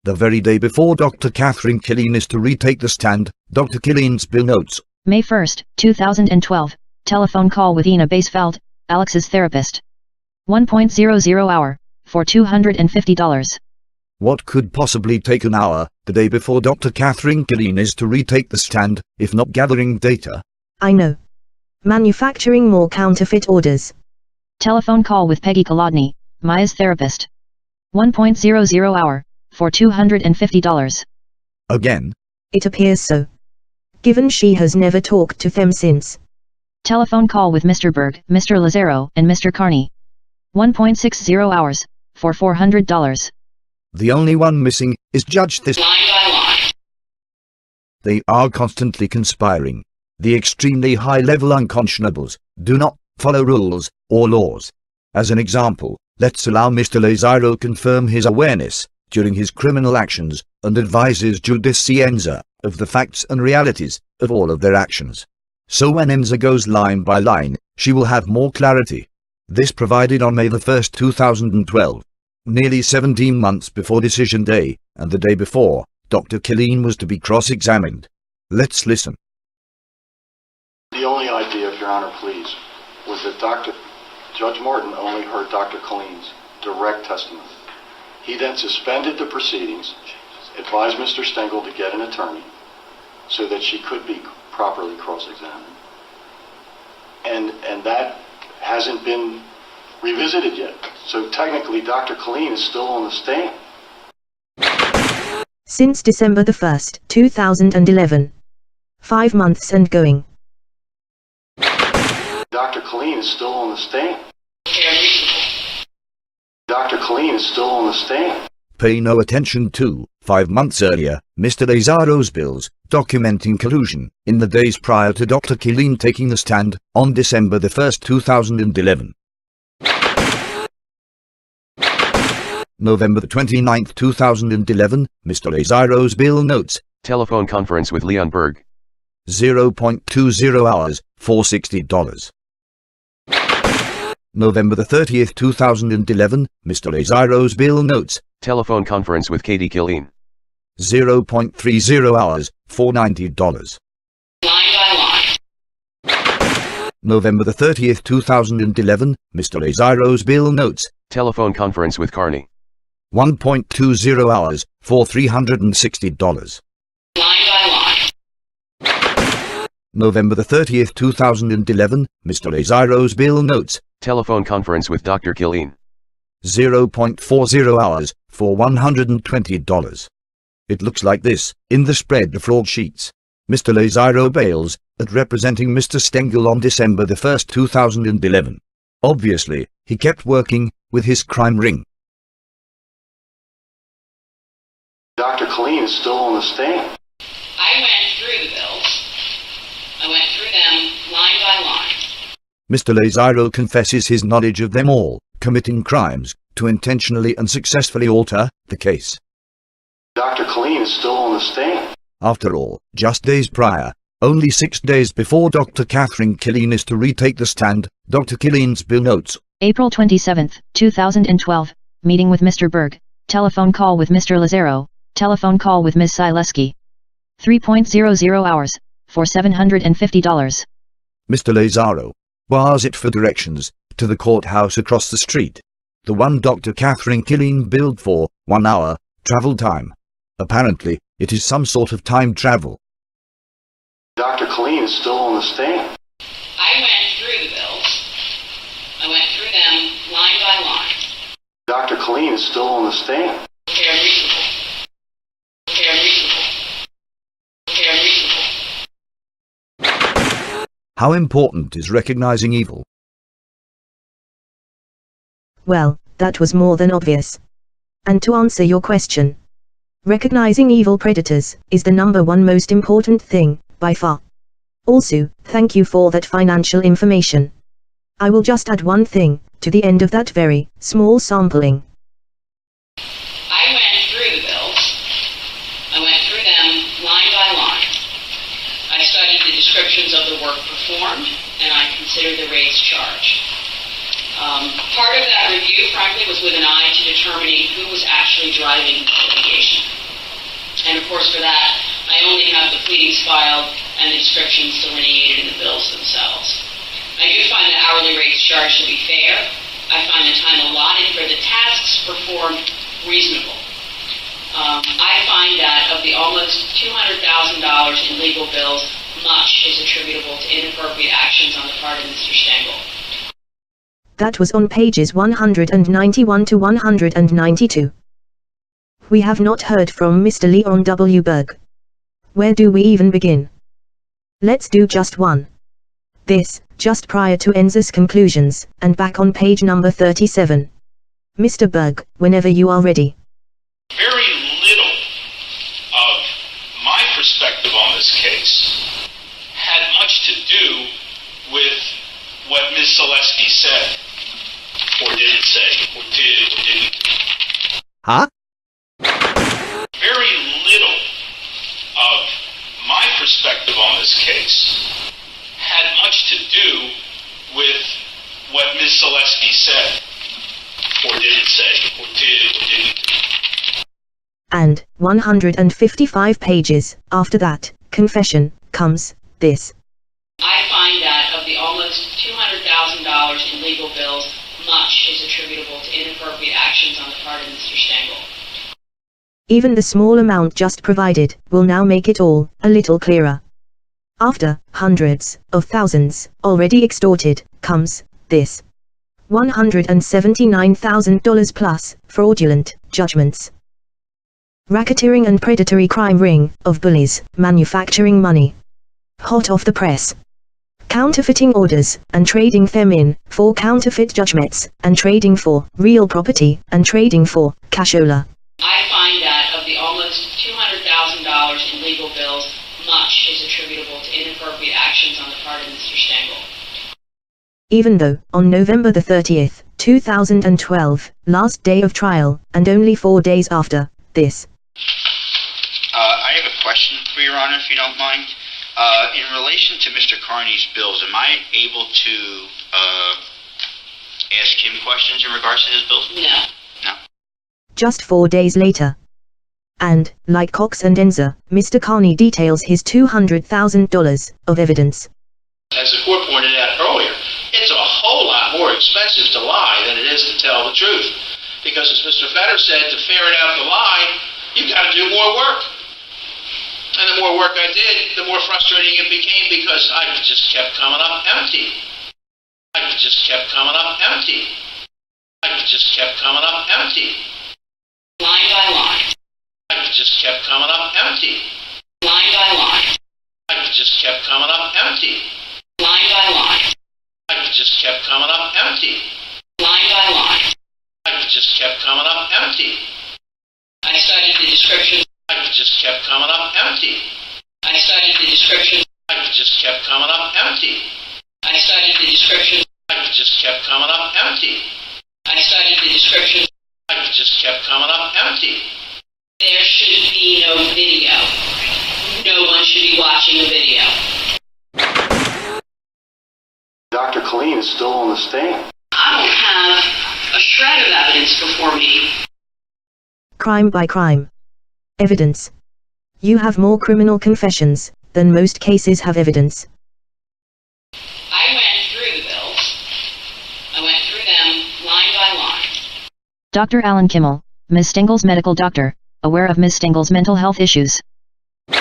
The very day before Dr. Katherine Killeen is to retake the stand, Dr. Killeen's bill notes. May 1st, 2012, telephone call with Ina Basefeld, Alex's therapist. 1.00 hour, for $250. What could possibly take an hour, the day before Dr. Katherine Killeen is to retake the stand, if not gathering data? I know. Manufacturing more counterfeit orders. Telephone call with Peggy Kolodny, Maya's therapist. 1.00 hour, for $250. Again? It appears so. Given she has never talked to them since. Telephone call with Mr. Berg, Mr. Lazzaro, and Mr. Carney. 1.60 hours, for $400. The only one missing is Judge This. Line by line. They are constantly conspiring. The extremely high-level unconscionables do not follow rules or laws. As an example, let's allow Mr. Lazzaro confirm his awareness during his criminal actions and advises Judice Enza of the facts and realities of all of their actions. So when Enza goes line by line, she will have more clarity. This provided on May 1st, 2012. Nearly 17 months before decision day, and the day before, Dr. Killeen was to be cross-examined. Let's listen. The only idea, if Your Honor, please, was that Judge Martin only heard Dr. Killeen's direct testimony. He then suspended the proceedings, advised Mr. Stengel to get an attorney so that she could be properly cross-examined. And that hasn't been revisited yet. So technically, Dr. Killeen is still on the stand. Since December the 1st, 2011. 5 months and going. Dr. Killeen is still on the stand. Dr. Killeen is still on the stand. Pay no attention to, 5 months earlier, Mr. Lazzaro's bills, documenting collusion, in the days prior to Dr. Killeen taking the stand, on December the 1st, 2011. November the 29th, 2011, Mr. Lazzaro's bill notes. Telephone conference with Leon Berg. 0.20 hours, for $60. November the 30th, 2011, Mr. Lazzaro's bill notes. Telephone conference with Katie Killeen. 0.30 hours, for $90. Line by line. November the 30th, 2011, Mr. Lazzaro's bill notes. Telephone conference with Carney. 1.20 hours, for $360. Line by line. November the 30th, 2011, Mr. Lazzaro's bill notes. Telephone conference with Dr. Killeen. 0.40 hours, for $120. It looks like this, in the spread of fraud sheets. Mr. Lazzaro bails, at representing Mr. Stengel on December the 1st, 2011. Obviously, he kept working with his crime ring. Dr. Killeen is still on the stand. I went through the bills. I went through them line by line. Mr. Lazzaro confesses his knowledge of them all, committing crimes, to intentionally and successfully alter the case. Dr. Killeen is still on the stand. After all, just days prior, only 6 days before Dr. Katherine Killeen is to retake the stand, Dr. Killeen's bill notes. April 27th, 2012, meeting with Mr. Berg, telephone call with Mr. Lazzaro, telephone call with Ms. Silesky. 3.00 hours, for $750. Mr. Lazzaro, was it for directions to the courthouse across the street? The one Dr. Katherine Killeen billed for 1 hour travel time. Apparently, it is some sort of time travel. Dr. Killeen is still on the stand. I went through the bills. I went through them line by line. Dr. Killeen is still on the stand. Fair and reasonable. Fair and reasonable. Fair and reasonable. How important is recognizing evil? Well, that was more than obvious. And to answer your question, recognizing evil predators is the #1 most important thing, by far. Also, thank you for that financial information. I will just add one thing to the end of that very small sampling. I went through the bills. I went through them line by line. I studied the descriptions of the work performed, and I considered the rates charged. Part of that review, frankly, was with an eye to determining who was actually driving the litigation. And of course, for that, I only have the pleadings filed and the descriptions delineated in the bills themselves. I do find the hourly rates charged to be fair. I find the time allotted for the tasks performed reasonable. I find that of the almost $200,000 in legal bills, much is attributable to inappropriate actions on the part of Mr. Stengel. That was on pages 191 to 192. We have not heard from Mr. Leon W. Berg. Where do we even begin? Let's do just one. This, just prior to Enza's conclusions, and back on page number 37. Mr. Berg, whenever you are ready. Very little of my perspective on this case had much to do with what Ms. Silesky said, or didn't say, or did, or didn't. Huh? Very little of my perspective on this case had much to do with what Ms. Silesky said, or didn't say, or did, or didn't. And, 155 pages after that confession comes this. I find that of the almost $200,000 in legal bills, much is attributable to inappropriate actions on the part of Mr. Stengel. Even the small amount just provided will now make it all a little clearer. After hundreds of thousands already extorted comes this. $179,000 plus fraudulent judgments. Racketeering and predatory crime ring of bullies manufacturing money. Hot off the press. Counterfeiting orders and trading them in for counterfeit judgments and trading for real property and trading for cashola. I find that of the almost $200,000 in legal bills, much is attributable to inappropriate actions on the part of Mr. Stengel. Even though, on November the 30th, 2012, last day of trial, and only 4 days after this. I have a question for Your Honor, if you don't mind. In relation to Mr. Carney's bills, am I able to ask him questions in regards to his bills? No. No. Just 4 days later. And, like Cox and Enza, Mr. Carney details his $200,000 of evidence. As the court pointed out earlier, it's a whole lot more expensive to lie than it is to tell the truth. Because as Mr. Fetter said, to ferret out the lie, you've got to do more work. And the more work I did, the more frustrating it became because I just kept coming up empty. I just kept coming up empty. I just kept coming up empty. Line by line. I just kept coming up empty. Line by line. I just kept coming up empty. Line by line. I just kept coming up empty. Line by line. I just kept coming up empty. I studied the descriptions. I just kept coming up empty. I studied the descriptions. I just kept coming up empty. I studied the descriptions. I just kept coming up empty. I studied the descriptions. I just kept coming up empty. There should be no video. No one should be watching the video. Dr. Killeen is still on the stand. I don't have a shred of evidence before me. Crime by crime. Evidence. You have more criminal confessions than most cases have evidence. I went through the bills. I went through them line by line. Dr. Alan Kimmel, Ms. Stengel's medical doctor, aware of Ms. Stengel's mental health issues. I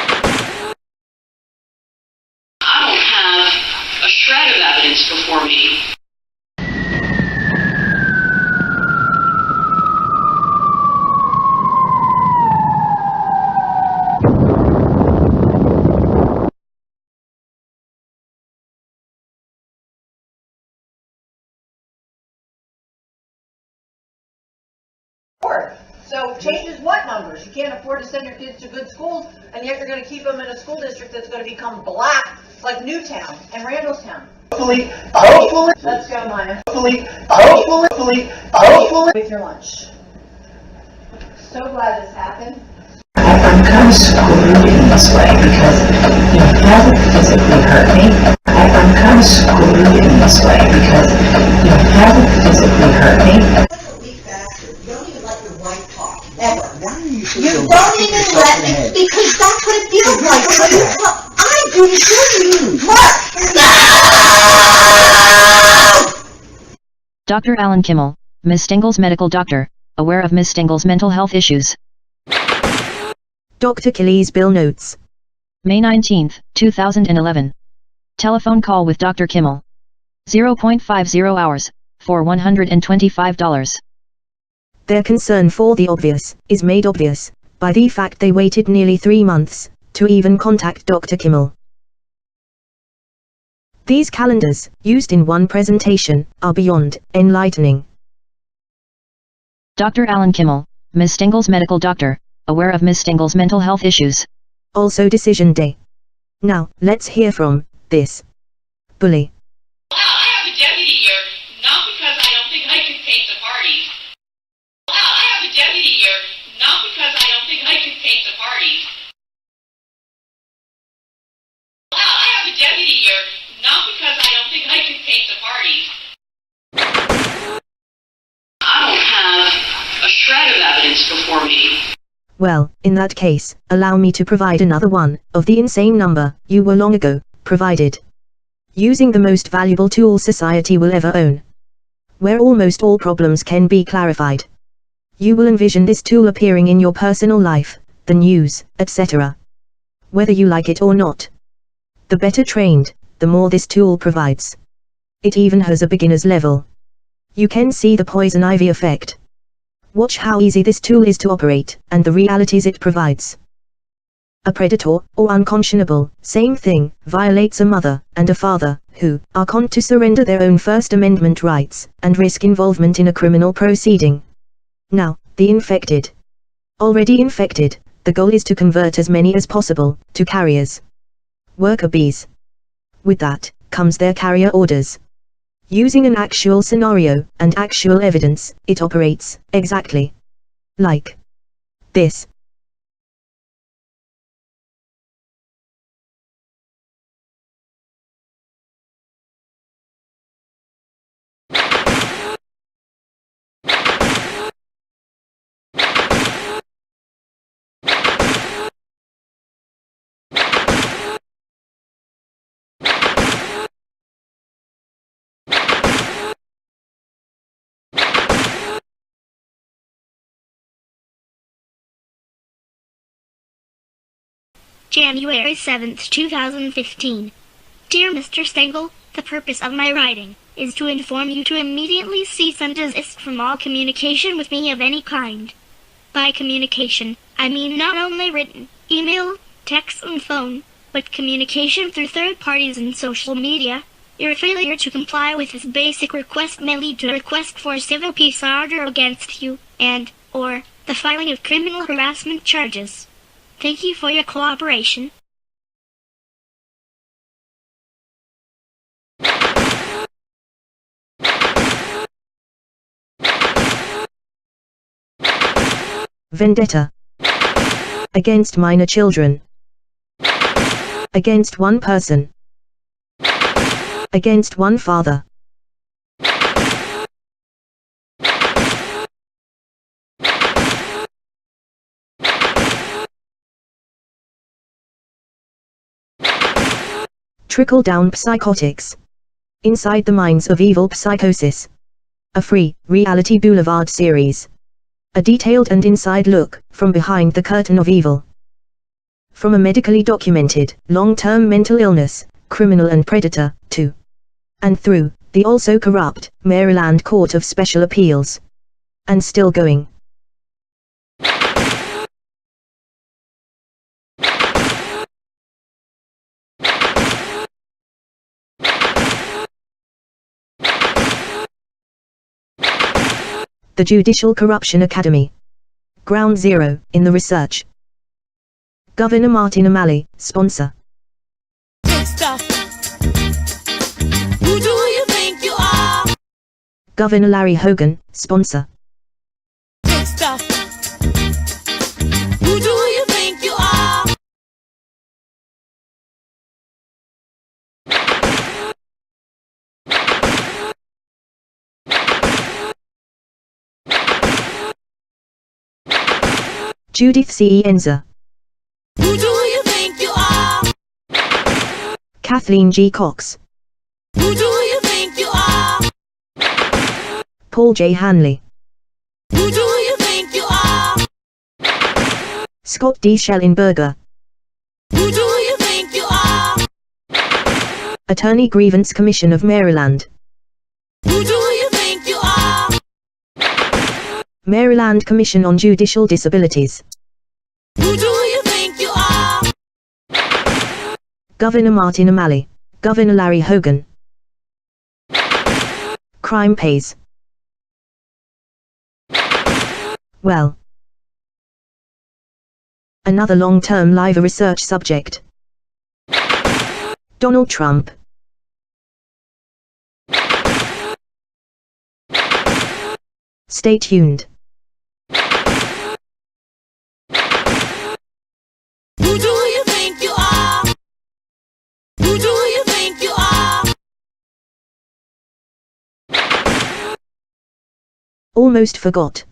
don't have a shred of evidence before me. So changes what numbers? You can't afford to send your kids to good schools, and yet you're going to keep them in a school district that's going to become black, like Newtown and Randallstown. Hopefully. Let's go, Maya. Hopefully. With your lunch. So glad this happened. I'm kind of screwed in this way because he hasn't physically hurt me. I'm kind of screwed in this way because he hasn't physically hurt me. You don't even let me, because that's what it feels like. So you I didn't do you. Mark! Dr. Alan Kimmel, Ms. Stengel's medical doctor, aware of Ms. Stengel's mental health issues. Dr. Kelly's bill notes. May 19, 2011. Telephone call with Dr. Kimmel. 0.50 hours, for $125. Their concern for the obvious is made obvious by the fact they waited nearly 3 months to even contact Dr. Kimmel. These calendars, used in one presentation, are beyond enlightening. Dr. Alan Kimmel, Ms. Stengel's medical doctor, aware of Ms. Stengel's mental health issues. Also decision day. Now, let's hear from this bully. Well, I have a deputy here, not because I don't think I could take the parties. Well, I have a deputy here, not because I don't think I could take the parties. Well, I have a deputy here, not because I don't think I could take the parties. I don't have a shred of evidence before me. Well, in that case, allow me to provide another one of the insane number you were long ago provided. Using the most valuable tool society will ever own, where almost all problems can be clarified. You will envision this tool appearing in your personal life, the news, etc. Whether you like it or not. The better trained, the more this tool provides. It even has a beginner's level. You can see the poison ivy effect. Watch how easy this tool is to operate, and the realities it provides. A predator, or unconscionable, same thing, violates a mother and a father, who are conned to surrender their own First Amendment rights, and risk involvement in a criminal proceeding. Now, the infected. Already infected, the goal is to convert as many as possible to carriers. Worker bees. With that, comes their carrier orders. Using an actual scenario and actual evidence, it operates exactly like this. January 7th, 2015. Dear Mr. Stengel, the purpose of my writing is to inform you to immediately cease and desist from all communication with me of any kind. By communication, I mean not only written, email, text, and phone, but communication through third parties and social media. Your failure to comply with this basic request may lead to a request for a civil peace order against you, or the filing of criminal harassment charges. Thank you for your cooperation. Vendetta. Against minor children. Against one person. Against one father. Trickle-down psychotics. Inside the minds of evil psychosis. A free, Reality Boulevard series. A detailed and inside look, from behind the curtain of evil. From a medically documented, long-term mental illness, criminal and predator, to and through, the also corrupt, Maryland Court of Special Appeals. And still going. The Judicial Corruption Academy. Ground Zero, in the research. Governor Martin O'Malley, sponsor. Big stuff. Who do you think you are? Governor Larry Hogan, sponsor. Big stuff. Who do you think you are? Judith C. Enza. Who do you think you are? Kathleen G. Cox. Who do you think you are? Paul J. Hanley. Who do you think you are? Scott D. Schellenberger. Who do you think you are? Attorney Grievance Commission of Maryland. Who do you think you are? Maryland Commission on Judicial Disabilities. Who do you think you are? Governor Martin O'Malley. Governor Larry Hogan. Crime pays. Well. Another long-term live research subject. Donald Trump. Stay tuned. Who do you think you are? Who do you think you are? Almost forgot.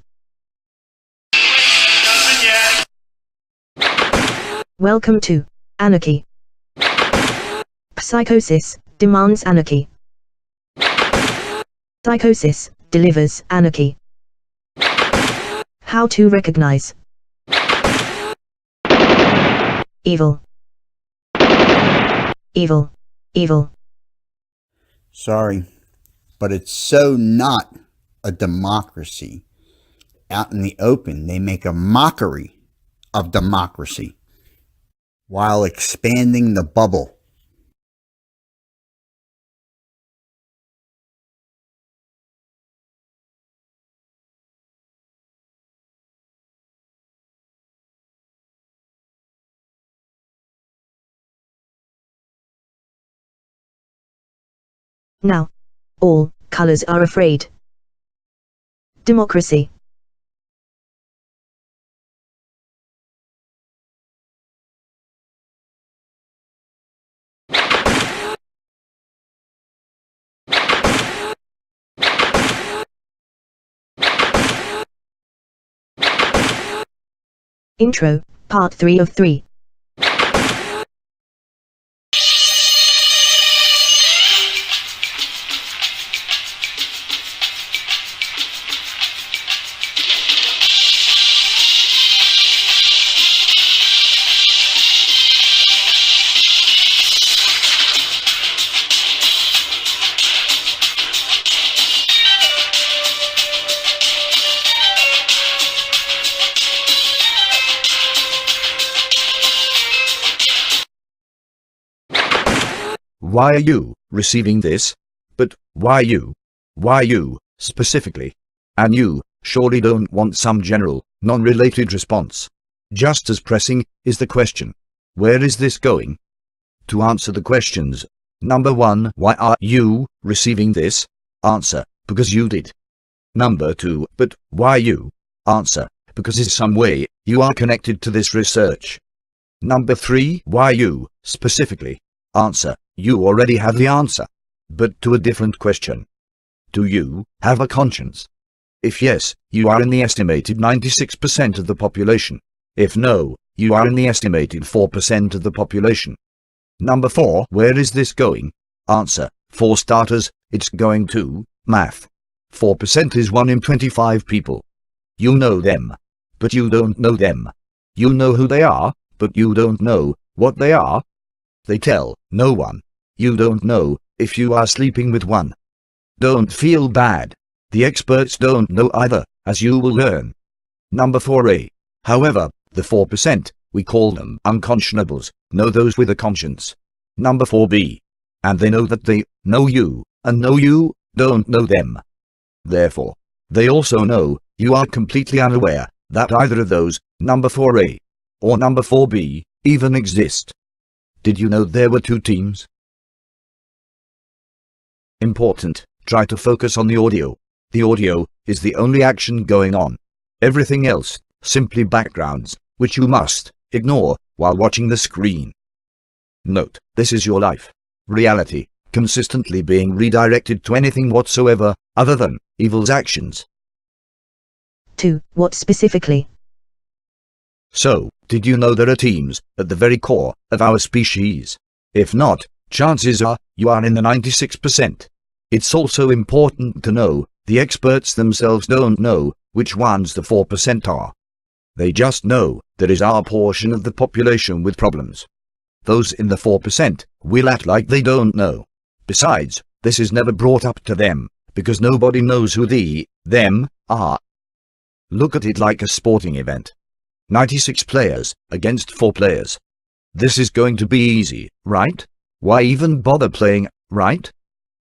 Welcome to Anarchy. Psychosis demands anarchy. Psychosis delivers anarchy. How to recognize evil. Evil. Evil. Sorry, but it's so not a democracy. Out in the open, they make a mockery of democracy while expanding the bubble. Now, all colors are afraid. Democracy. Intro, Part 3 of 3. Why are you receiving this? But why you? Why you, specifically? And you surely don't want some general, non-related response. Just as pressing is the question. Where is this going? To answer the questions. Number 1, why are you receiving this? Answer, because you did. Number 2, but why you? Answer, because in some way, you are connected to this research. Number 3, why you, specifically? Answer, you already have the answer. But to a different question. Do you have a conscience? If yes, you are in the estimated 96% of the population. If no, you are in the estimated 4% of the population. Number 4. Where is this going? Answer. For starters, it's going to math. 4% is 1 in 25 people. You know them, but you don't know them. You know who they are, but you don't know what they are. They tell no one. You don't know if you are sleeping with one. Don't feel bad. The experts don't know either, as you will learn. Number 4a. However, the 4%, we call them unconscionables, know those with a conscience. Number 4b. And they know that they know you, and know you don't know them. Therefore, they also know you are completely unaware that either of those, number 4a or number 4b, even exist. Did you know there were 2 teams? Important. Try to focus on the audio. The audio is the only action going on. Everything else, simply backgrounds, which you must ignore while watching the screen. Note, this is your life. Reality, consistently being redirected to anything whatsoever, other than evil's actions. 2. What specifically? So, did you know there are teams at the very core of our species? If not, chances are you are in the 96%. It's also important to know the experts themselves don't know which ones the 4% are. They just know there is our portion of the population with problems. Those in the 4% will act like they don't know. Besides, this is never brought up to them, because nobody knows who the them are. Look at it like a sporting event. 96 players against 4 players. This is going to be easy, right? Why even bother playing, right?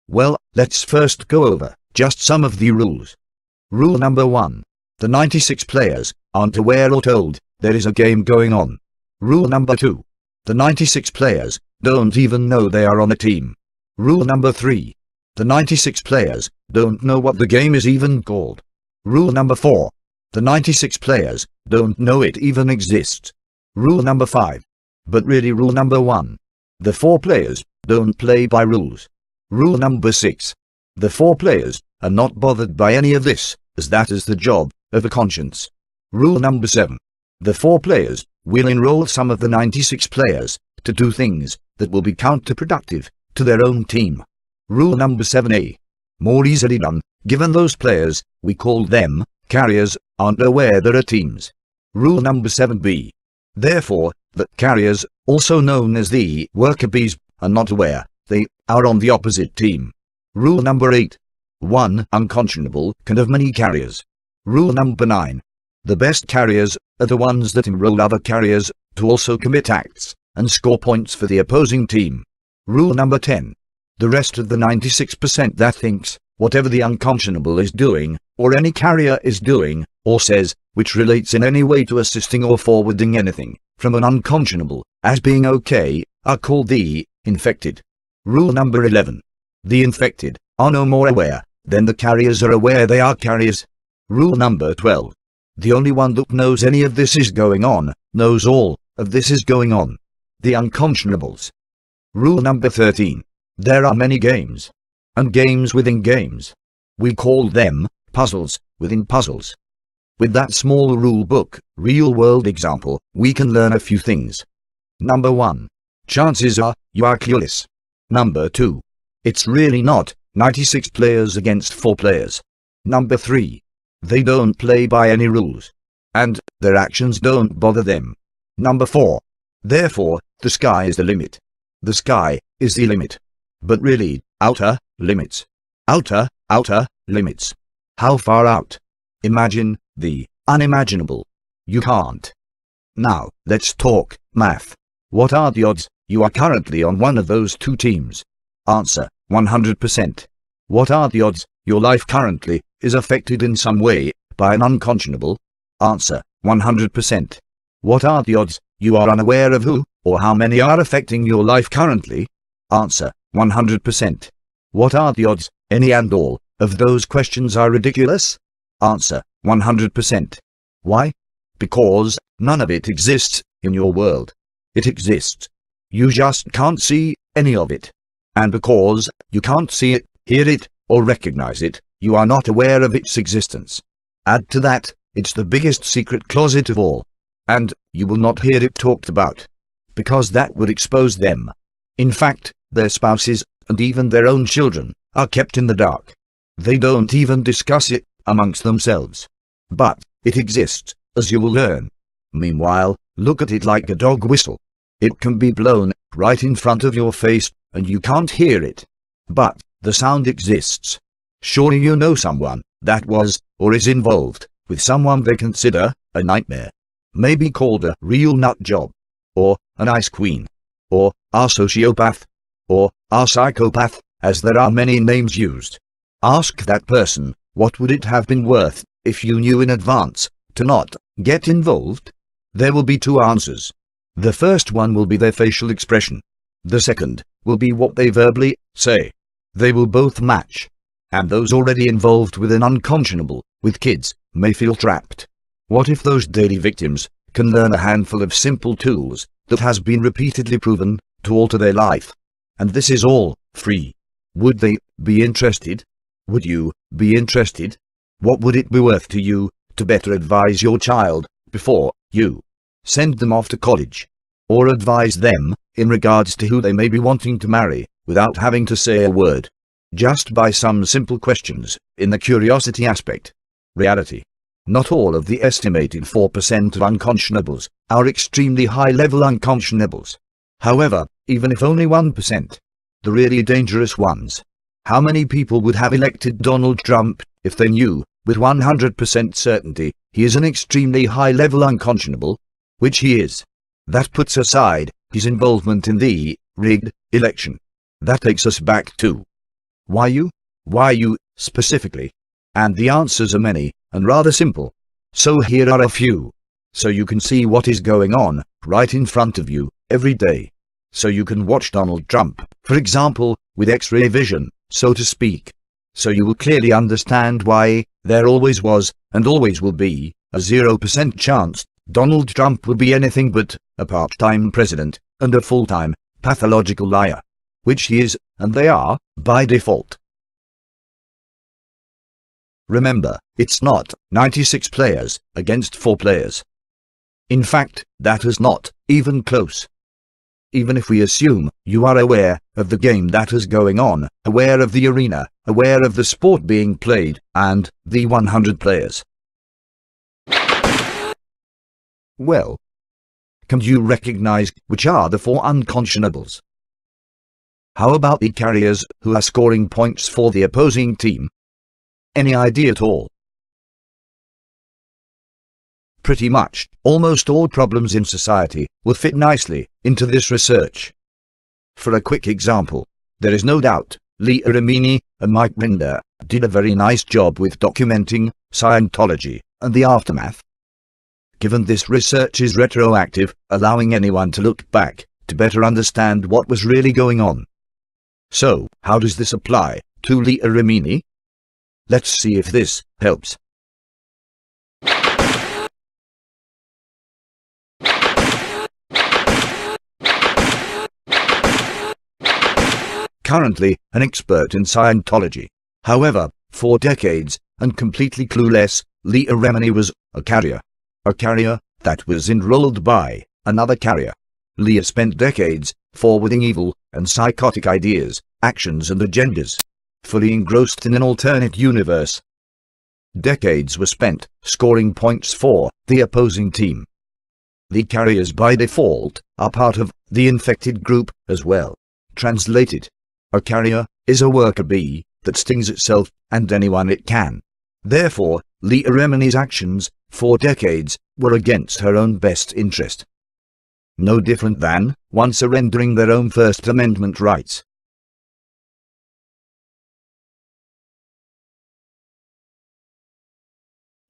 Well, let's first go over just some of the rules. Rule number 1. The 96 players aren't aware or told there is a game going on. Rule number 2. The 96 players don't even know they are on a team. Rule number 3. The 96 players don't know what the game is even called. Rule number 4. The 96 players don't know it even exists. Rule number 5. But really rule number 1. The 4 players don't play by rules. Rule number 6. The 4 players are not bothered by any of this, as that is the job of a conscience. Rule number 7. The 4 players will enroll some of the 96 players to do things that will be counterproductive to their own team. Rule number 7a. More easily done, given those players, we call them carriers, aren't aware there are teams. Rule number 7b. Therefore, the carriers, also known as the worker bees, are not aware they are on the opposite team. Rule number 8. One unconscionable can have many carriers. Rule number 9. The best carriers are the ones that enroll other carriers to also commit acts and score points for the opposing team. Rule number 10. The rest of the 96% that thinks whatever the unconscionable is doing, or any carrier is doing, or says, which relates in any way to assisting or forwarding anything from an unconscionable as being okay, are called the infected. Rule number 11. The infected are no more aware than the carriers are aware they are carriers. Rule number 12. The only one that knows any of this is going on, knows all of this is going on. The unconscionables. Rule number 13. There are many games. And games within games. We call them puzzles within puzzles. With that small rule book, real-world example, we can learn a few things. Number 1. Chances are you are clueless. Number 2. It's really not 96 players against 4 players. Number 3. They don't play by any rules. And their actions don't bother them. Number 4. Therefore, the sky is the limit. The sky is the limit. But really, outer limits. Outer limits. How far out? Imagine the unimaginable. You can't. Now, let's talk math. What are the odds you are currently on one of those 2 teams? Answer, 100%. What are the odds your life currently is affected in some way by an unconscionable? Answer, 100%. What are the odds you are unaware of who or how many are affecting your life currently? Answer, 100%. What are the odds any and all of those questions are ridiculous? Answer, 100%. Why? Because none of it exists in your world. It exists. You just can't see any of it. And because you can't see it, hear it, or recognize it, you are not aware of its existence. Add to that, it's the biggest secret closet of all. And you will not hear it talked about. Because that would expose them. In fact, their spouses, and even their own children, are kept in the dark. They don't even discuss it amongst themselves. But it exists, as you will learn. Meanwhile, look at it like a dog whistle. It can be blown right in front of your face, and you can't hear it. But the sound exists. Surely you know someone that was, or is involved, with someone they consider a nightmare. Maybe called a real nut job, or an ice queen, or a sociopath, or a psychopath, as there are many names used. Ask that person, what would it have been worth, if you knew in advance, to not get involved? There will be two answers. The first one will be their facial expression. The second will be what they verbally say. They will both match. And those already involved with an unconscionable, with kids, may feel trapped. What if those daily victims can learn a handful of simple tools that has been repeatedly proven to alter their life? And this is all free. Would they be interested? Would you be interested? What would it be worth to you to better advise your child before you send them off to college? Or advise them in regards to who they may be wanting to marry without having to say a word? Just by some simple questions in the curiosity aspect. Reality. Not all of the estimated 4% of unconscionables are extremely high-level unconscionables. However, even if only 1%, the really dangerous ones. How many people would have elected Donald Trump if they knew, with 100% certainty, he is an extremely high-level unconscionable? Which he is. That puts aside his involvement in the rigged election. That takes us back to why you? Why you, specifically? And the answers are many, and rather simple. So here are a few. So you can see what is going on, right in front of you, every day. So you can watch Donald Trump, for example, with X-ray vision, so to speak. So you will clearly understand why there always was, and always will be, a 0% chance Donald Trump will be anything but a part-time president, and a full-time, pathological liar. Which he is, and they are, by default. Remember, it's not 96 players against 4 players. In fact, that is not even close. Even if we assume you are aware of the game that is going on, aware of the arena, aware of the sport being played, and the 100 players. Well, can you recognize which are the 4 unconscionables? How about the carriers who are scoring points for the opposing team? Any idea at all? Pretty much, almost all problems in society will fit nicely into this research. For a quick example, there is no doubt Leah Remini and Mike Binder did a very nice job with documenting Scientology and the aftermath. Given this research is retroactive, allowing anyone to look back to better understand what was really going on. So, how does this apply to Leah Remini? Let's see if this helps. Currently an expert in Scientology. However, for decades, and completely clueless, Leah Remini was a carrier. A carrier that was enrolled by another carrier. Leah spent decades forwarding evil and psychotic ideas, actions and agendas, fully engrossed in an alternate universe. Decades were spent scoring points for the opposing team. The carriers by default are part of the infected group as well. Translated, a carrier is a worker bee that stings itself and anyone it can. Therefore, Leah Remini's actions for decades were against her own best interest. No different than one surrendering their own First Amendment rights.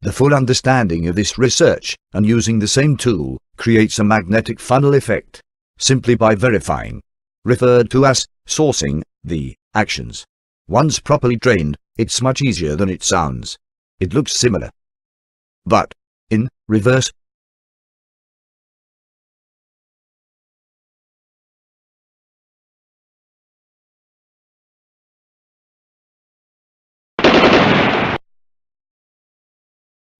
The full understanding of this research and using the same tool creates a magnetic funnel effect, simply by verifying, referred to as sourcing, the actions. Once properly trained, it's much easier than it sounds. It looks similar. But, in reverse,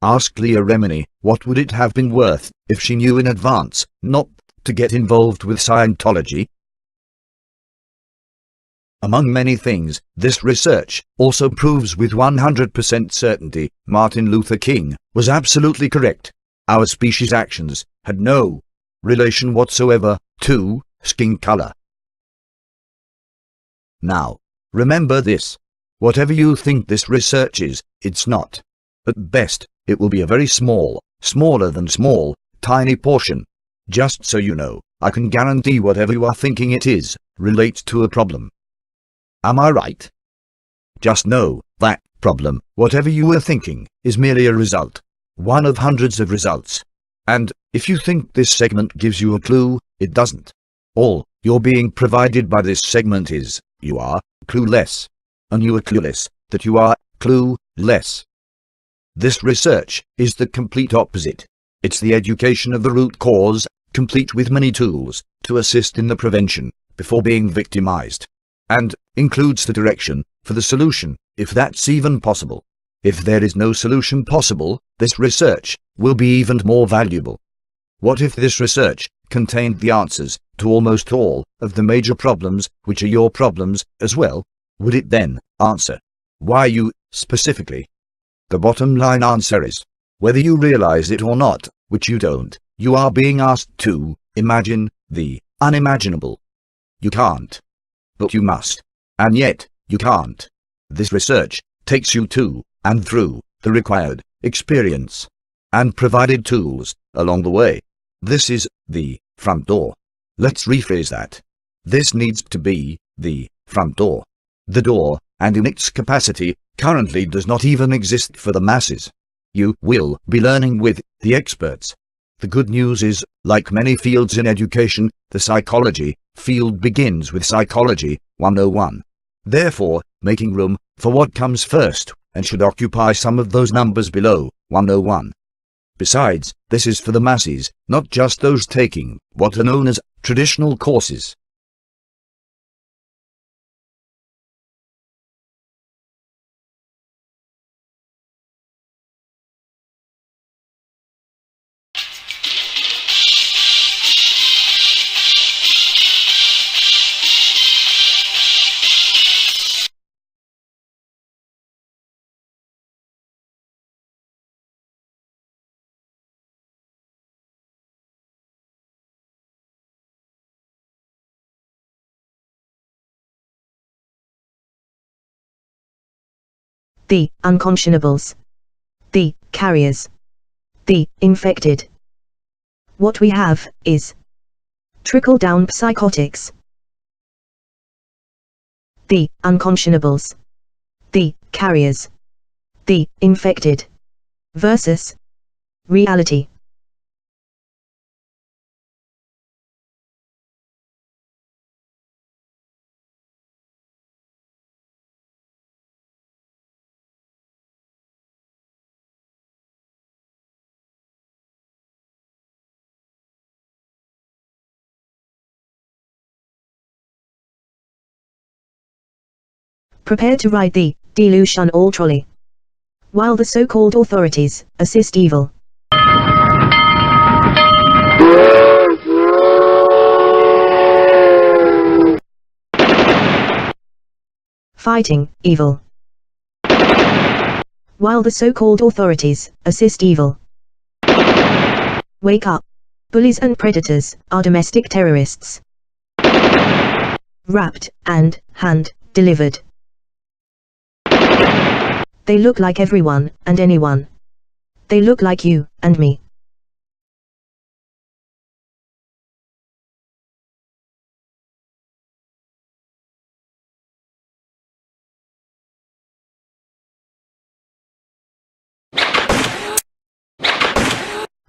asked Leah Remini what would it have been worth if she knew in advance not to get involved with Scientology. Among many things, this research also proves with 100% certainty Martin Luther King was absolutely correct. Our species' actions had no relation whatsoever to skin color. Now, remember this. Whatever you think this research is, it's not. At best, it will be a very small, smaller than small, tiny portion. Just so you know, I can guarantee whatever you are thinking it is relates to a problem. Am I right? Just know that problem, whatever you were thinking, is merely a result. One of hundreds of results. And if you think this segment gives you a clue, it doesn't. All you're being provided by this segment is, you are clueless. And you are clueless that you are clueless. This research is the complete opposite. It's the education of the root cause, complete with many tools to assist in the prevention before being victimized. And includes the direction for the solution, if that's even possible. If there is no solution possible, this research will be even more valuable. What if this research contained the answers to almost all of the major problems which are your problems as well? Would it then answer why you specifically? The bottom line answer is, whether you realize it or not, which you don't, you are being asked to imagine the unimaginable. You can't. But you must. And yet, you can't. This research takes you to and through the required experience and provided tools along the way. This is the front door. Let's rephrase that. This needs to be the front door. The door, and in its capacity, currently does not even exist for the masses. You will be learning with the experts. The good news is, like many fields in education, the psychology field begins with Psychology 101. Therefore, making room for what comes first, and should occupy some of those numbers below 101. Besides, this is for the masses, not just those taking what are known as traditional courses. The unconscionables. The carriers. The infected. What we have is trickle-down psychotics. The unconscionables. The carriers. The infected. Versus reality. Prepare to ride the delusional trolley, while the so-called authorities assist evil. Fighting evil, while the so-called authorities assist evil. Wake up. Bullies and predators are domestic terrorists. Wrapped and hand-delivered. They look like everyone and anyone. They look like you and me.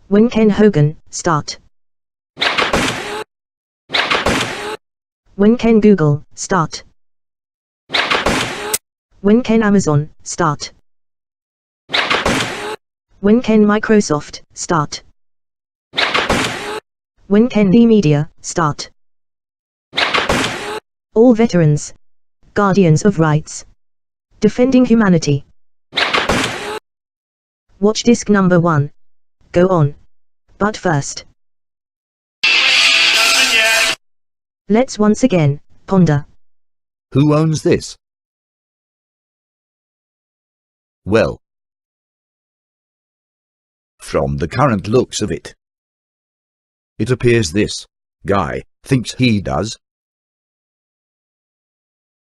When can Hogan start? When can Google start? When can Amazon start? When can Microsoft start? When can the media start? All veterans, guardians of rights, defending humanity. Watch disc number 1. Go on. But first, let's once again ponder Who owns this? Well, from the current looks of it, it appears this guy thinks he does.